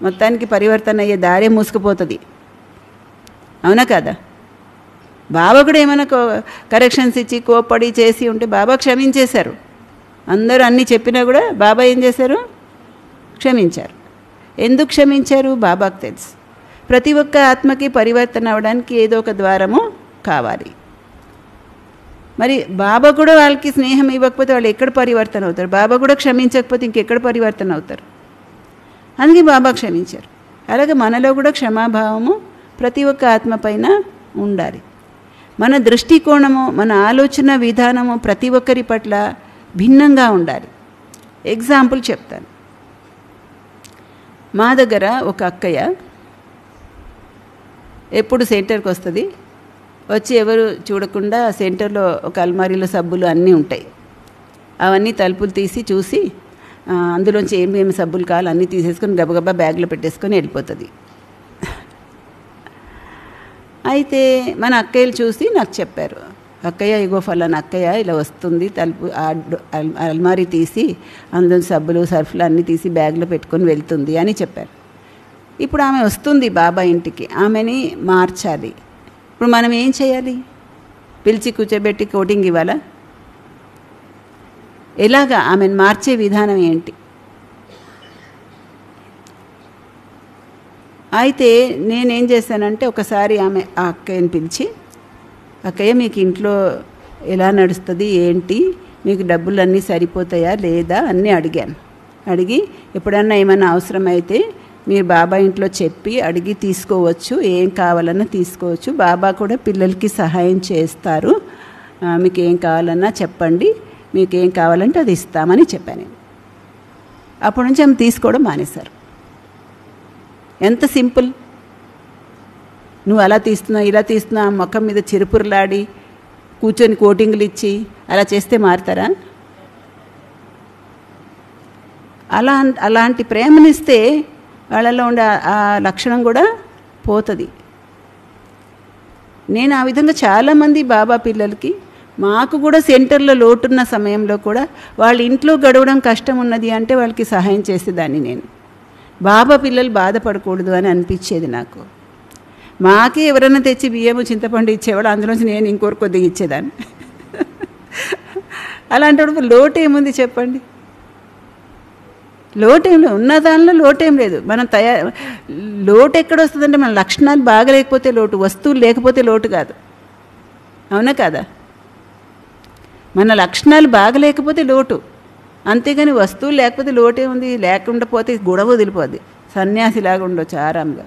మొత్తానికి పరివర్తన అయ్యే దారే మూసుకుపోతుంది. అవునా కదా? బాబా కూడా ఏమైనా కరెక్షన్స్ ఇచ్చి కోప్పడి చేసి ఉంటే బాబా క్షమించేశారు. అందరూ అన్నీ చెప్పినా కూడా బాబా ఏం చేశారు? క్షమించారు. ఎందుకు క్షమించారు? బాబాకు తెలుసు. ప్రతి ఒక్క ఆత్మకి పరివర్తన అవ్వడానికి ఏదో ఒక ద్వారము కావాలి. మరి బాబా కూడా వాళ్ళకి స్నేహం ఇవ్వకపోతే వాళ్ళు ఎక్కడ పరివర్తన అవుతారు? బాబా కూడా క్షమించకపోతే ఇంకెక్కడ పరివర్తన అవుతారు? అందుకే బాబా క్షమించారు. అలాగే మనలో కూడా క్షమాభావము ప్రతి ఒక్క ఆత్మ పైన ఉండాలి. మన దృష్టికోణము, మన ఆలోచన విధానము ప్రతి ఒక్కరి పట్ల భిన్నంగా ఉండాలి. ఎగ్జాంపుల్ చెప్తాను. మా దగ్గర ఒక అక్కయ్య ఎప్పుడు సెంటర్కి వస్తుంది. వచ్చి ఎవరు చూడకుండా సెంటర్లో ఒక అల్మారీలో సబ్బులు అన్నీ ఉంటాయి. అవన్నీ తలుపులు తీసి చూసి అందులోంచి ఏమేమి సబ్బులు కావాలి అన్నీ తీసేసుకొని గబగబా బ్యాగ్లో పెట్టేసుకొని వెళ్ళిపోతుంది. అయితే మన అక్కయ్యలు చూసి నాకు చెప్పారు, అక్కయ్య ఇగో ఫలానా అక్కయ్య ఇలా వస్తుంది, తలుపు అల్మారీ తీసి అందులో సబ్బులు సర్ఫ్లు అన్నీ తీసి బ్యాగ్లో పెట్టుకొని వెళ్తుంది అని చెప్పారు. ఇప్పుడు ఆమె వస్తుంది బాబా ఇంటికి, ఆమెని మార్చాలి. ఇప్పుడు మనం ఏం చేయాలి? పిలిచి కూర్చోబెట్టి కోటింగ్ ఇవ్వాలా? ఎలాగా ఆమెను మార్చే విధానం ఏంటి? అయితే నేనేం చేశానంటే ఒకసారి ఆ అక్కయ్యని పిలిచి, అక్కయ్య మీకు ఇంట్లో ఎలా నడుస్తుంది ఏంటి, మీకు డబ్బులన్నీ సరిపోతాయా లేదా అన్నీ అడిగాను. అడిగి ఎప్పుడన్నా ఏమైనా అవసరమైతే మీరు బాబా ఇంట్లో చెప్పి అడిగి తీసుకోవచ్చు, ఏం కావాలన్నా తీసుకోవచ్చు, బాబా కూడా పిల్లలకి సహాయం చేస్తారు, మీకు ఏం కావాలన్నా చెప్పండి, మీకు ఏం కావాలంటే అది ఇస్తామని చెప్పాను. అప్పటి నుంచి ఆమె తీసుకోవడం మానేశారు. ఎంత సింపుల్! నువ్వు అలా తీస్తున్నావు ఇలా తీస్తున్నావు ముఖం మీద చిరుపురులాడి కూర్చొని కోటింగ్లు ఇచ్చి అలా చేస్తే మారుతారా? అలాంటి ప్రేమనిస్తే వాళ్ళలో ఉండే ఆ లక్షణం కూడా పోతుంది. నేను ఆ విధంగా చాలామంది బాబా పిల్లలకి, మాకు కూడా సెంటర్లో లోటున్న సమయంలో కూడా వాళ్ళ ఇంట్లో గడవడం కష్టం ఉన్నది అంటే వాళ్ళకి సహాయం చేసేదాన్ని నేను. బాబా పిల్లలు బాధపడకూడదు అని అనిపించేది నాకు. మాకే ఎవరైనా తెచ్చి బియ్యము చింతపండు ఇచ్చేవాడు, అందులోంచి నేను ఇంకొకరు కొద్దిగా ఇచ్చేదాన్ని. అలాంటప్పుడు లోటేముంది చెప్పండి? లోటేం లేదు, ఉన్న దానిలో లోటేం లేదు. మనం లోటు ఎక్కడ వస్తుందంటే మన లక్షణాలు బాగలేకపోతే లోటు, వస్తువులు లేకపోతే లోటు కాదు. అవునా కాదా? మన లక్షణాలు బాగలేకపోతే లోటు, అంతేగాని వస్తువులు లేకపోతే లోటే ఉంది. లేకుండా పోతే గొడవ వదిలిపోద్ది, సన్యాసిలాగా ఉండొచ్చు ఆరాంగా.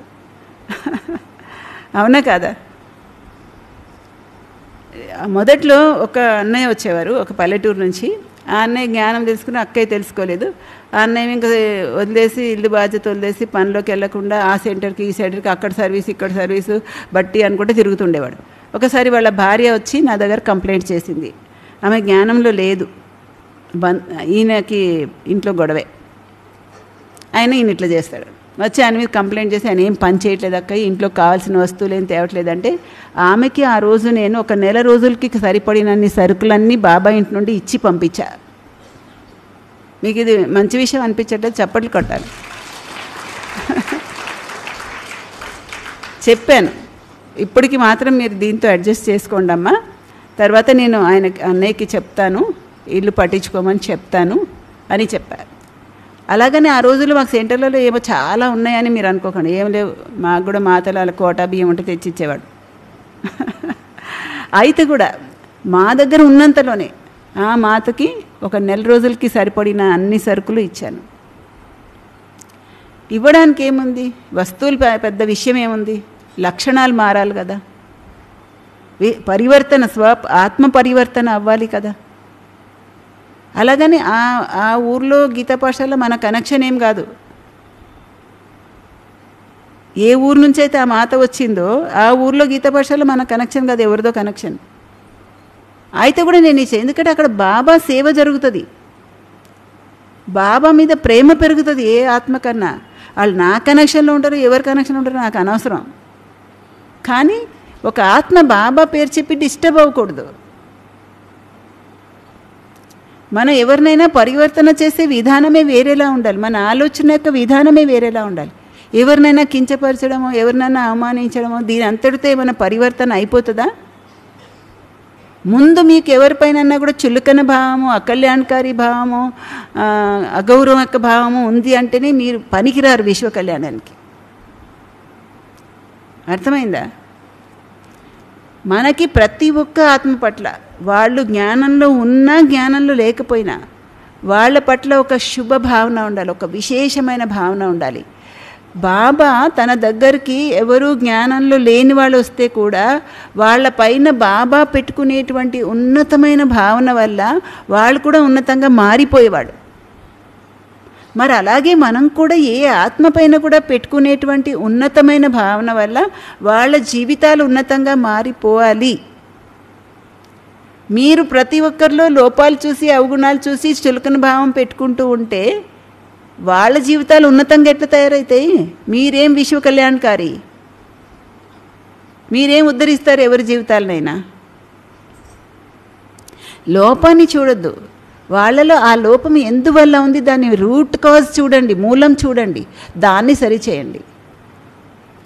అవునా కాదా? మొదట్లో ఒక అన్నయ్య వచ్చేవారు ఒక పల్లెటూరు నుంచి. ఆ అన్నయ్య జ్ఞానం తెలుసుకుని అక్కయ్య తెలుసుకోలేదు. ఆ అన్నయ్య ఇంకా వదిలేసి ఇల్లు బాధ్యత వదిలేసి పనిలోకి వెళ్ళకుండా ఆ సెంటర్కి ఈ సెంటర్కి అక్కడ సర్వీస్ ఇక్కడ సర్వీసు బట్టి అనుకుంటే తిరుగుతుండేవాడు. ఒకసారి వాళ్ళ భార్య వచ్చి నా దగ్గర కంప్లైంట్ చేసింది, ఆమె జ్ఞానంలో లేదు, ఈయనకి ఇంట్లో గొడవే, ఆయన ఈయన ఇట్లా చేస్తాడు. వచ్చి ఆయన మీద కంప్లైంట్ చేసి ఆయన ఏం పని చేయట్లేదు అక్క, ఇంట్లో కావాల్సిన వస్తువులు ఏం తేవట్లేదంటే ఆమెకి ఆ రోజు నేను ఒక నెల రోజులకి సరిపడినన్ని సరుకులన్నీ బాబా ఇంటి నుండి ఇచ్చి పంపించా. మీకు ఇది మంచి విషయం అనిపించట్లేదు? చప్పట్లు కొట్టాలి. చెప్పాను, ఇప్పటికి మాత్రం మీరు దీంతో అడ్జస్ట్ చేసుకోండి అమ్మా, తర్వాత నేను అన్నయ్యకి చెప్తాను, ఇల్లు పట్టించుకోమని చెప్తాను అని చెప్పారు. అలాగని ఆ రోజుల్లో మాకు సెంటర్లలో ఏమో చాలా ఉన్నాయని మీరు అనుకోకండి, ఏం లేవు. మాకు కూడా మాతలు అలా కోటా బియ్యం ఉంటే తెచ్చిచ్చేవాడు. అయితే కూడా మా దగ్గర ఉన్నంతలోనే ఆ మాతకి ఒక నెల రోజులకి సరిపడిన అన్ని సరుకులు ఇచ్చాను. ఇవ్వడానికి ఏముంది, వస్తువులు పెద్ద విషయం ఏముంది, లక్షణాలు మారాలి కదా, పరివర్తన ఆత్మ పరివర్తన అవ్వాలి కదా. అలాగని ఆ ఊర్లో గీతా పాఠశాల మన కనెక్షన్ ఏం కాదు. ఏ ఊరు నుంచి అయితే ఆ మాత వచ్చిందో ఆ ఊర్లో గీతా పాఠశాల మన కనెక్షన్ కాదు, ఎవరిదో కనెక్షన్. అయితే కూడా నేను ఇచ్చే, ఎందుకంటే అక్కడ బాబా సేవ జరుగుతుంది, బాబా మీద ప్రేమ పెరుగుతుంది. ఏ ఆత్మ కన్నా వాళ్ళు నా కనెక్షన్లో ఉంటారు, ఎవరి కనెక్షన్లో ఉంటారో నాకు అనవసరం. కానీ ఒక ఆత్మ బాబా పేరు చెప్పి డిస్టర్బ్ అవ్వకూడదు. మనం ఎవరినైనా పరివర్తన చేసే విధానమే వేరేలా ఉండాలి, మన ఆలోచన యొక్క విధానమే వేరేలా ఉండాలి. ఎవరినైనా కించపరచడమో ఎవరినైనా అవమానించడమో దీని అంతటితో ఏమైనా పరివర్తన అయిపోతుందా? ముందు మీకు ఎవరిపైనన్నా కూడా చులకన భావము, అకల్యాణకారి భావము, అగౌరవం యొక్క భావము ఉంది అంటేనే మీరు పనికిరారు విశ్వ కళ్యాణానికి. అర్థమైందా? మనకి ప్రతి ఒక్క ఆత్మ పట్ల వాళ్ళు జ్ఞానంలో ఉన్నా జ్ఞానంలో లేకపోయినా వాళ్ళ పట్ల ఒక శుభ భావన ఉండాలి, ఒక విశేషమైన భావన ఉండాలి. బాబా తన దగ్గరికి ఎవరు జ్ఞానంలో లేని వాళ్ళు వస్తే కూడా వాళ్ళ పైన బాబా పెట్టుకునేటువంటి ఉన్నతమైన భావన వల్ల వాళ్ళు కూడా ఉన్నతంగా మారిపోయేవాడు. మరి అలాగే మనం కూడా ఏ ఆత్మ పైన కూడా పెట్టుకునేటువంటి ఉన్నతమైన భావన వల్ల వాళ్ళ జీవితాలు ఉన్నతంగా మారిపోవాలి. మీరు ప్రతి ఒక్కరిలో లోపాలు చూసి అవగుణాలు చూసి చులకన భావం పెట్టుకుంటూ ఉంటే వాళ్ళ జీవితాలు ఉన్నతంగా ఎట్లా తయారవుతాయి? మీరేం విశ్వ కళ్యాణకారి, మీరేం ఉద్ధరిస్తారు ఎవరి జీవితాలనైనా? లోపాన్ని చూడొద్దు, వాళ్ళలో ఆ లోపం ఎందువల్ల ఉంది దాని రూట్ కాజ్ చూడండి, మూలం చూడండి, దాన్ని సరిచేయండి.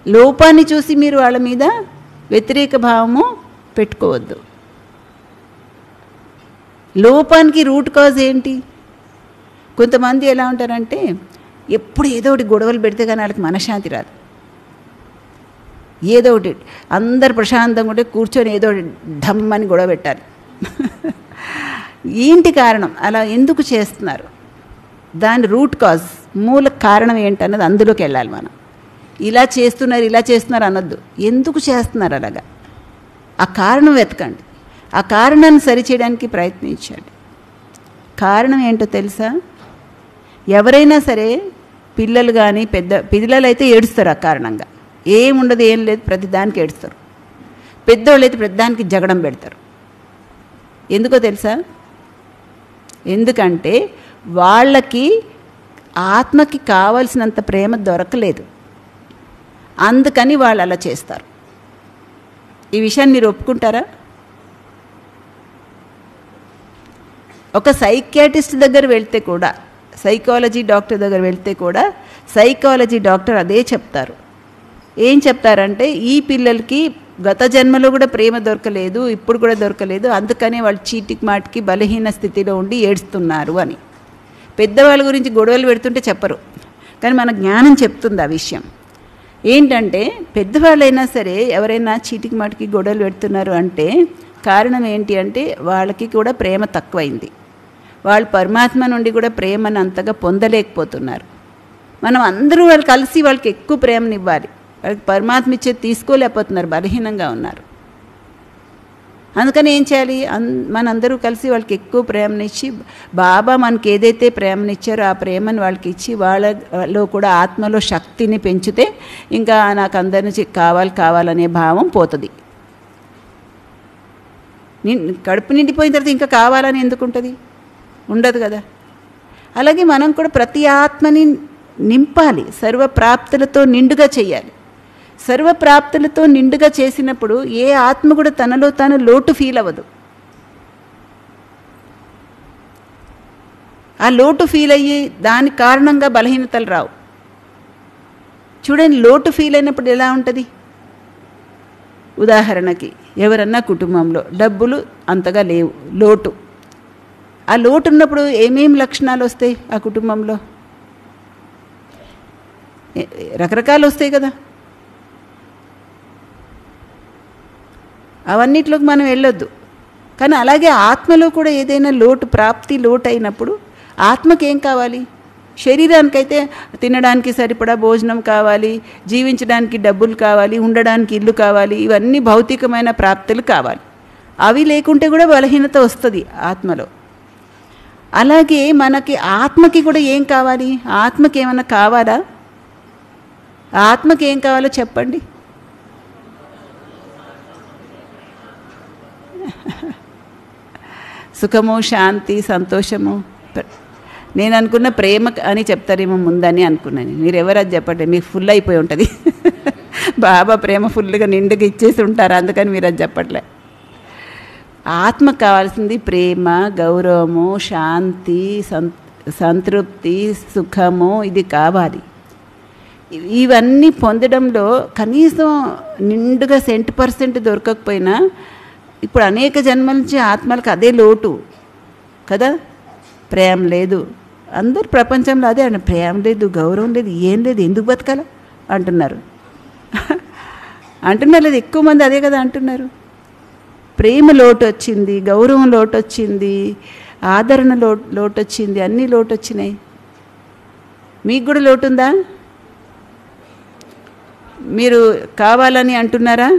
లోపాన్ని చూసి మీరు వాళ్ళ మీద వ్యతిరేక భావము పెట్టుకోవద్దు. లోపానికి రూట్ కాజ్ ఏంటి? కొంతమంది ఎలా ఉంటారంటే ఎప్పుడు ఏదో ఒకటి గొడవలు పెడితే కానీ వాళ్ళకి మనశ్శాంతి రాదు. ఏదో ఒకటి అందరు ప్రశాంతంగా ఉంటే కూర్చొని ఏదో ఒకటి ఢమ్మని గొడవ పెట్టాలి. ఏంటి కారణం? అలా ఎందుకు చేస్తున్నారు? దాని రూట్ కాజ్, మూల కారణం ఏంటన్నది అందులోకి వెళ్ళాలి మనం. ఇలా చేస్తున్నారు అనొద్దు. ఎందుకు చేస్తున్నారు అలాగా? ఆ కారణం వెతకండి, ఆ కారణాన్ని సరిచేయడానికి ప్రయత్నించండి. కారణం ఏంటో తెలుసా? ఎవరైనా సరే పిల్లలు కానీ పిల్లలు అయితే ఏడుస్తారు. ఆ కారణంగా ఏముండదు, ఏం లేదు, ప్రతిదానికి ఏడుస్తారు. పెద్దోళ్ళు అయితే ప్రతిదానికి జగడం పెడతారు. ఎందుకో తెలుసా? ఎందుకంటే వాళ్ళకి ఆత్మకి కావలసినంత ప్రేమ దొరకలేదు, అందుకని వాళ్ళు అలా చేస్తారు. ఈ విషయాన్ని మీరు ఒప్పుకుంటారా? ఒక సైకియాట్రిస్ట్ దగ్గర వెళ్తే కూడా, సైకాలజీ డాక్టర్ దగ్గర వెళ్తే కూడా సైకాలజీ డాక్టర్ అదే చెప్తారు. ఏం చెప్తారంటే ఈ పిల్లలకి గత జన్మలో కూడా ప్రేమ దొరకలేదు, ఇప్పుడు కూడా దొరకలేదు, అందుకనే వాళ్ళు చీటికి మాటికి బలహీన స్థితిలో ఉండి ఏడుస్తున్నారు అని. పెద్దవాళ్ళ గురించి గొడవలు పెడుతుంటే చెప్పరు, కానీ మన జ్ఞానం చెప్తుంది ఆ విషయం. ఏంటంటే పెద్దవాళ్ళైనా సరే ఎవరైనా చీటికి మాటికి గొడవలు పెడుతున్నారు అంటే కారణం ఏంటి అంటే వాళ్ళకి కూడా ప్రేమ తక్కువైంది. వాళ్ళు పరమాత్మ నుండి కూడా ప్రేమను అంతగా పొందలేకపోతున్నారు. మనం అందరూ వాళ్ళు కలిసి వాళ్ళకి ఎక్కువ ప్రేమనివ్వాలి. వాళ్ళకి పరమాత్మ ఇచ్చేది తీసుకోలేకపోతున్నారు, బలహీనంగా ఉన్నారు. అందుకని ఏం చేయాలి? మనందరూ కలిసి వాళ్ళకి ఎక్కువ ప్రేమనిచ్చి, బాబా మనకి ఏదైతే ప్రేమనిచ్చారో ఆ ప్రేమను వాళ్ళకి ఇచ్చి వాళ్ళలో కూడా ఆత్మలో శక్తిని పెంచితే ఇంకా నాకు అందరి నుంచి కావాలనే భావం పోతుంది. కడుపు నిండిపోయిన తర్వాత ఇంకా కావాలని ఎందుకు ఉంటుంది? ఉండదు కదా. అలాగే మనం కూడా ప్రతి ఆత్మని నింపాలి, సర్వప్రాప్తులతో నిండుగా చేయాలి. సర్వప్రాప్తులతో నిండుగా చేసినప్పుడు ఏ ఆత్మ కూడా తనలో తాను లోటు ఫీల్ అవ్వదు. ఆ లోటు ఫీల్ అయ్యి దాని కారణంగా బలహీనతలు రావు. చూడండి, లోటు ఫీల్ అయినప్పుడు ఎలా ఉంటుంది? ఉదాహరణకి ఎవరన్నా కుటుంబంలో డబ్బులు అంతగా లేవు, లోటు. ఆ లోటు ఉన్నప్పుడు ఏమేమి లక్షణాలు వస్తాయి ఆ కుటుంబంలో? రకరకాలు వస్తాయి కదా. అవన్నిట్లోకి మనం వెళ్ళొద్దు. కానీ అలాగే ఆత్మలో కూడా ఏదైనా లోటు అయినప్పుడు ఆత్మకి ఏం కావాలి? శరీరానికైతే తినడానికి సరిపడా భోజనం కావాలి, జీవించడానికి డబ్బులు కావాలి, ఉండడానికి ఇల్లు కావాలి, ఇవన్నీ భౌతికమైన ప్రాప్తులు కావాలి. అవి లేకుంటే కూడా బలహీనత వస్తుంది ఆత్మలో. అలాగే మనకి ఆత్మకి కూడా ఏం కావాలి? ఆత్మకి ఏమైనా కావాలా? ఆత్మకి ఏం కావాలో చెప్పండి. సుఖము, శాంతి, సంతోషము. నేను అనుకున్న ప్రేమ అని చెప్తారేమో ముందని అనుకున్నాను. మీరు ఎవరు అది చెప్పండి, మీకు ఫుల్ అయిపోయి ఉంటుంది. బాబా ప్రేమ ఫుల్గా నిండుగా ఇచ్చేసి ఉంటారు, అందుకని మీరు అది చెప్పట్లే. ఆత్మకు కావాల్సింది ప్రేమ, గౌరవము, శాంతి, సంతృప్తి, సుఖము, ఇది కావాలి. ఇవన్నీ పొందడంలో కనీసం నిండుగా 100% దొరకకపోయినా ఇప్పుడు అనేక జన్మల నుంచి ఆత్మలకు అదే లోటు కదా. ప్రేమ లేదు, అందరు ప్రపంచంలో అదే అండి, ప్రేమ లేదు, గౌరవం లేదు, ఏం లేదు, ఎందుకు బతకాల అంటున్నారు. లేదు, ఎక్కువ మంది అదే కదా అంటున్నారు. ప్రేమ లోటు వచ్చింది, గౌరవం లోటు వచ్చింది, ఆదరణ లోటు వచ్చింది, అన్నీ లోటు వచ్చినాయి. మీకు కూడా లోటు ఉందా? మీరు కావాలని అంటున్నారా?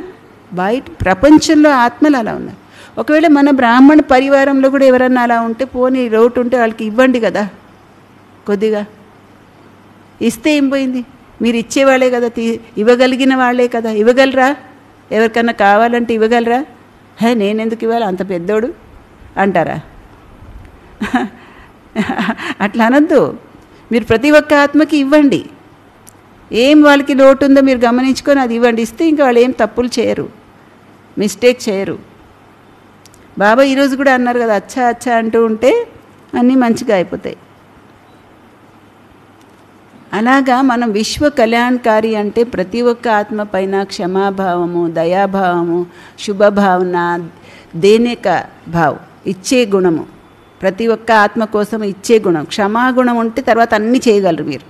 బయట ప్రపంచంలో ఆత్మలు అలా ఉన్నారు. ఒకవేళ మన బ్రాహ్మణ పరివారంలో కూడా ఎవరన్నా అలా ఉంటే పోనీ లోటు ఉంటే వాళ్ళకి ఇవ్వండి కదా కొద్దిగా. ఇస్తే ఏం పోయింది? మీరు ఇచ్చేవాళ్ళే కదా, ఇవ్వగలిగిన వాళ్ళే కదా. ఇవ్వగలరా? ఎవరికన్నా కావాలంటే ఇవ్వగలరా? నేనెందుకు ఇవ్వాలి, అంత పెద్దోడు అంటారా? అట్లా అనొద్దు. మీరు ప్రతి ఒక్క ఆత్మకి ఇవ్వండి. ఏం వాళ్ళకి లోటు ఉందో మీరు గమనించుకొని అది ఇవ్వండి. ఇస్తే ఇంకా వాళ్ళు ఏం తప్పులు చేయరు, మిస్టేక్ చేయరు. బాబా ఈరోజు కూడా అన్నారు కదా, అచ్చా అచ్చా అంటూ ఉంటే అన్నీ మంచిగా అయిపోతాయి. అలాగా మనం విశ్వ కళ్యాణకారి అంటే ప్రతి ఒక్క ఆత్మ పైన క్షమాభావము, దయాభావము, శుభభావన, దేనేక భావ్, ఇచ్చే గుణము, ప్రతి ఒక్క ఆత్మ కోసం ఇచ్చే గుణం, క్షమాగుణం ఉంటే తర్వాత అన్నీ చేయగలరు మీరు.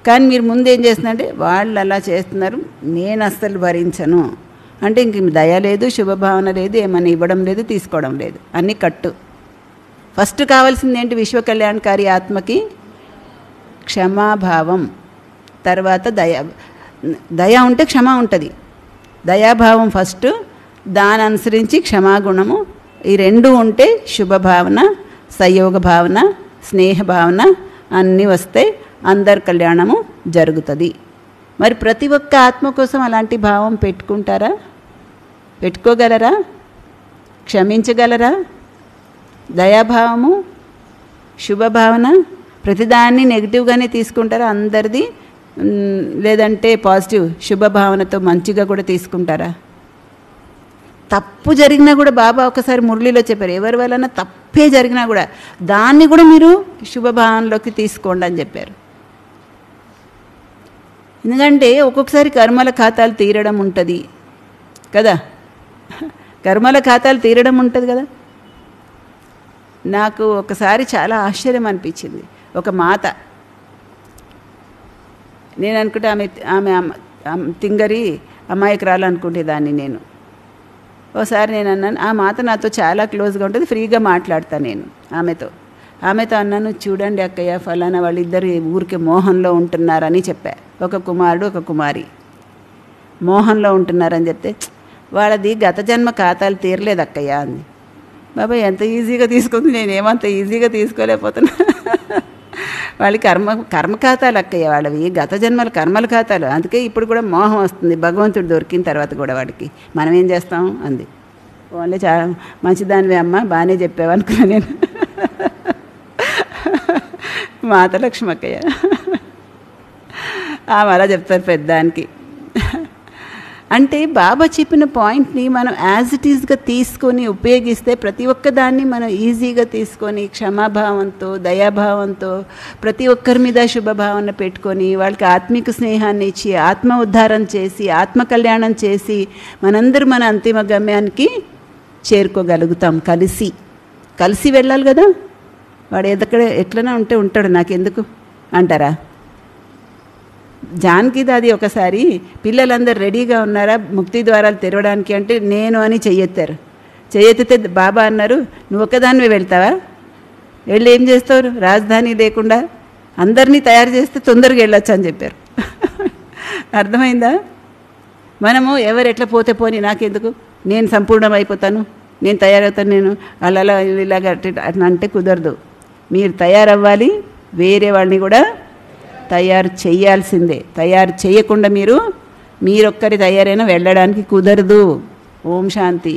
కానీ మీరు ముందు ఏం చేస్తున్నారంటే వాళ్ళు అలా చేస్తున్నారు, నేను అస్సలు భరించను అంటే ఇంక దయ లేదు, శుభభావన లేదు, ఏమన్నా ఇవ్వడం లేదు, తీసుకోవడం లేదు, అన్నీ కట్టు. ఫస్ట్ కావాల్సింది ఏంటి విశ్వ కళ్యాణకారి ఆత్మకి? క్షమాభావం, తర్వాత దయ ఉంటే క్షమ ఉంటుంది. దయాభావం ఫస్ట్, దాని అనుసరించి క్షమాగుణము, ఈ రెండు ఉంటే శుభభావన, సయోగ భావన, స్నేహభావన అన్నీ వస్తే అందరి కళ్యాణము జరుగుతుంది. మరి ప్రతి ఒక్క ఆత్మ కోసం అలాంటి భావం పెట్టుకుంటారా? పెట్టుకోగలరా? క్షమించగలరా? దయాభావము, శుభభావన, ప్రతిదాన్ని నెగిటివ్గానే తీసుకుంటారా అందరిది? లేదంటే పాజిటివ్ శుభభావనతో మంచిగా కూడా తీసుకుంటారా? తప్పు జరిగినా కూడా బాబా ఒకసారి మురళిలో చెప్పారు, ఎవరి వలన తప్పే జరిగినా కూడా దాన్ని కూడా మీరు శుభభావనలోకి తీసుకోండి అని చెప్పారు. ఎందుకంటే ఒక్కొక్కసారి కర్మల ఖాతాలు తీరడం ఉంటుంది కదా, కర్మల ఖాతాలు తీరడం ఉంటుంది కదా. నాకు ఒకసారి చాలా ఆశ్చర్యం అనిపించింది. ఒక మాత, నేను అనుకుంటే ఆమె తింగరి అమాయకురాలు అనుకుంటేదాన్ని నేను. ఒకసారి నేను అన్నాను, ఆ మాత నాతో చాలా క్లోజ్గా ఉంటుంది, ఫ్రీగా మాట్లాడతాను నేను ఆమెతో అన్నాను, చూడండి అక్కయ్య, ఫలానా వాళ్ళిద్దరు ఊరికే మోహంలో ఉంటున్నారని చెప్పా. ఒక కుమారుడు ఒక కుమారి మోహంలో ఉంటున్నారని చెప్తే, వాళ్ళది గత జన్మ ఖాతాలు తీరలేదు అక్కయ్య అంది. బాబా ఎంత ఈజీగా తీసుకుంది, నేనేమంత ఈజీగా తీసుకోలేకపోతున్నా. వాళ్ళ కర్మ ఖాతాలు అక్కయ్య, వాళ్ళవి గత జన్మల కర్మల ఖాతాలు. అందుకే ఇప్పుడు కూడా మోహం వస్తుంది, భగవంతుడు దొరికిన తర్వాత కూడా వాడికి. మనం ఏం చేస్తాం అంది. ఓన్లీ చాలా మంచిదానివే అమ్మ, బాగానే చెప్పావు అనుకున్నా నేను. మాత లక్ష్మక్కయ్య అలా చెప్తారు పెద్దానికి. అంటే బాబా చెప్పిన పాయింట్ని మనం యాజ్ ఇట్ ఈజ్గా తీసుకొని ఉపయోగిస్తే ప్రతి ఒక్కదాన్ని మనం ఈజీగా తీసుకొని క్షమాభావంతో, దయాభావంతో, ప్రతి ఒక్కరి మీద శుభభావన పెట్టుకొని వాళ్ళకి ఆత్మిక స్నేహాన్ని ఇచ్చి, ఆత్మ ఉద్ధారం చేసి, ఆత్మ కళ్యాణం చేసి మనందరూ మన అంతిమ గమ్యానికి చేరుకోగలుగుతాం. కలిసి వెళ్ళాలి కదా. వాడు ఎట్లనే ఉంటాడు, నాకెందుకు అంటారా? జానకిది అది ఒకసారి పిల్లలందరూ రెడీగా ఉన్నారా ముక్తి ద్వారాలు తెరవడానికి అంటే నేను అని చెయ్యెత్తారు. చెయ్యెత్తితే బాబా అన్నారు, నువ్వు ఒక్కదానివే వెళ్తావా? వెళ్ళి ఏం చేస్తావు? రాజధాని లేకుండా అందరినీ తయారు చేస్తే తొందరగా వెళ్ళొచ్చు అని చెప్పారు. అర్థమైందా? మనము ఎవరు ఎట్లా పోతే పోని, నాకెందుకు, నేను సంపూర్ణం అయిపోతాను, నేను తయారవుతాను, నేను అలా ఇలాగ అట్లా అంటే కుదరదు. మీరు తయారవ్వాలి, వేరే వాళ్ళని కూడా తయారు చేయాల్సిందే. తయారు చేయకుండా మీరొక్కరి తయారైనా వెళ్ళడానికి కుదరదు. ఓం శాంతి.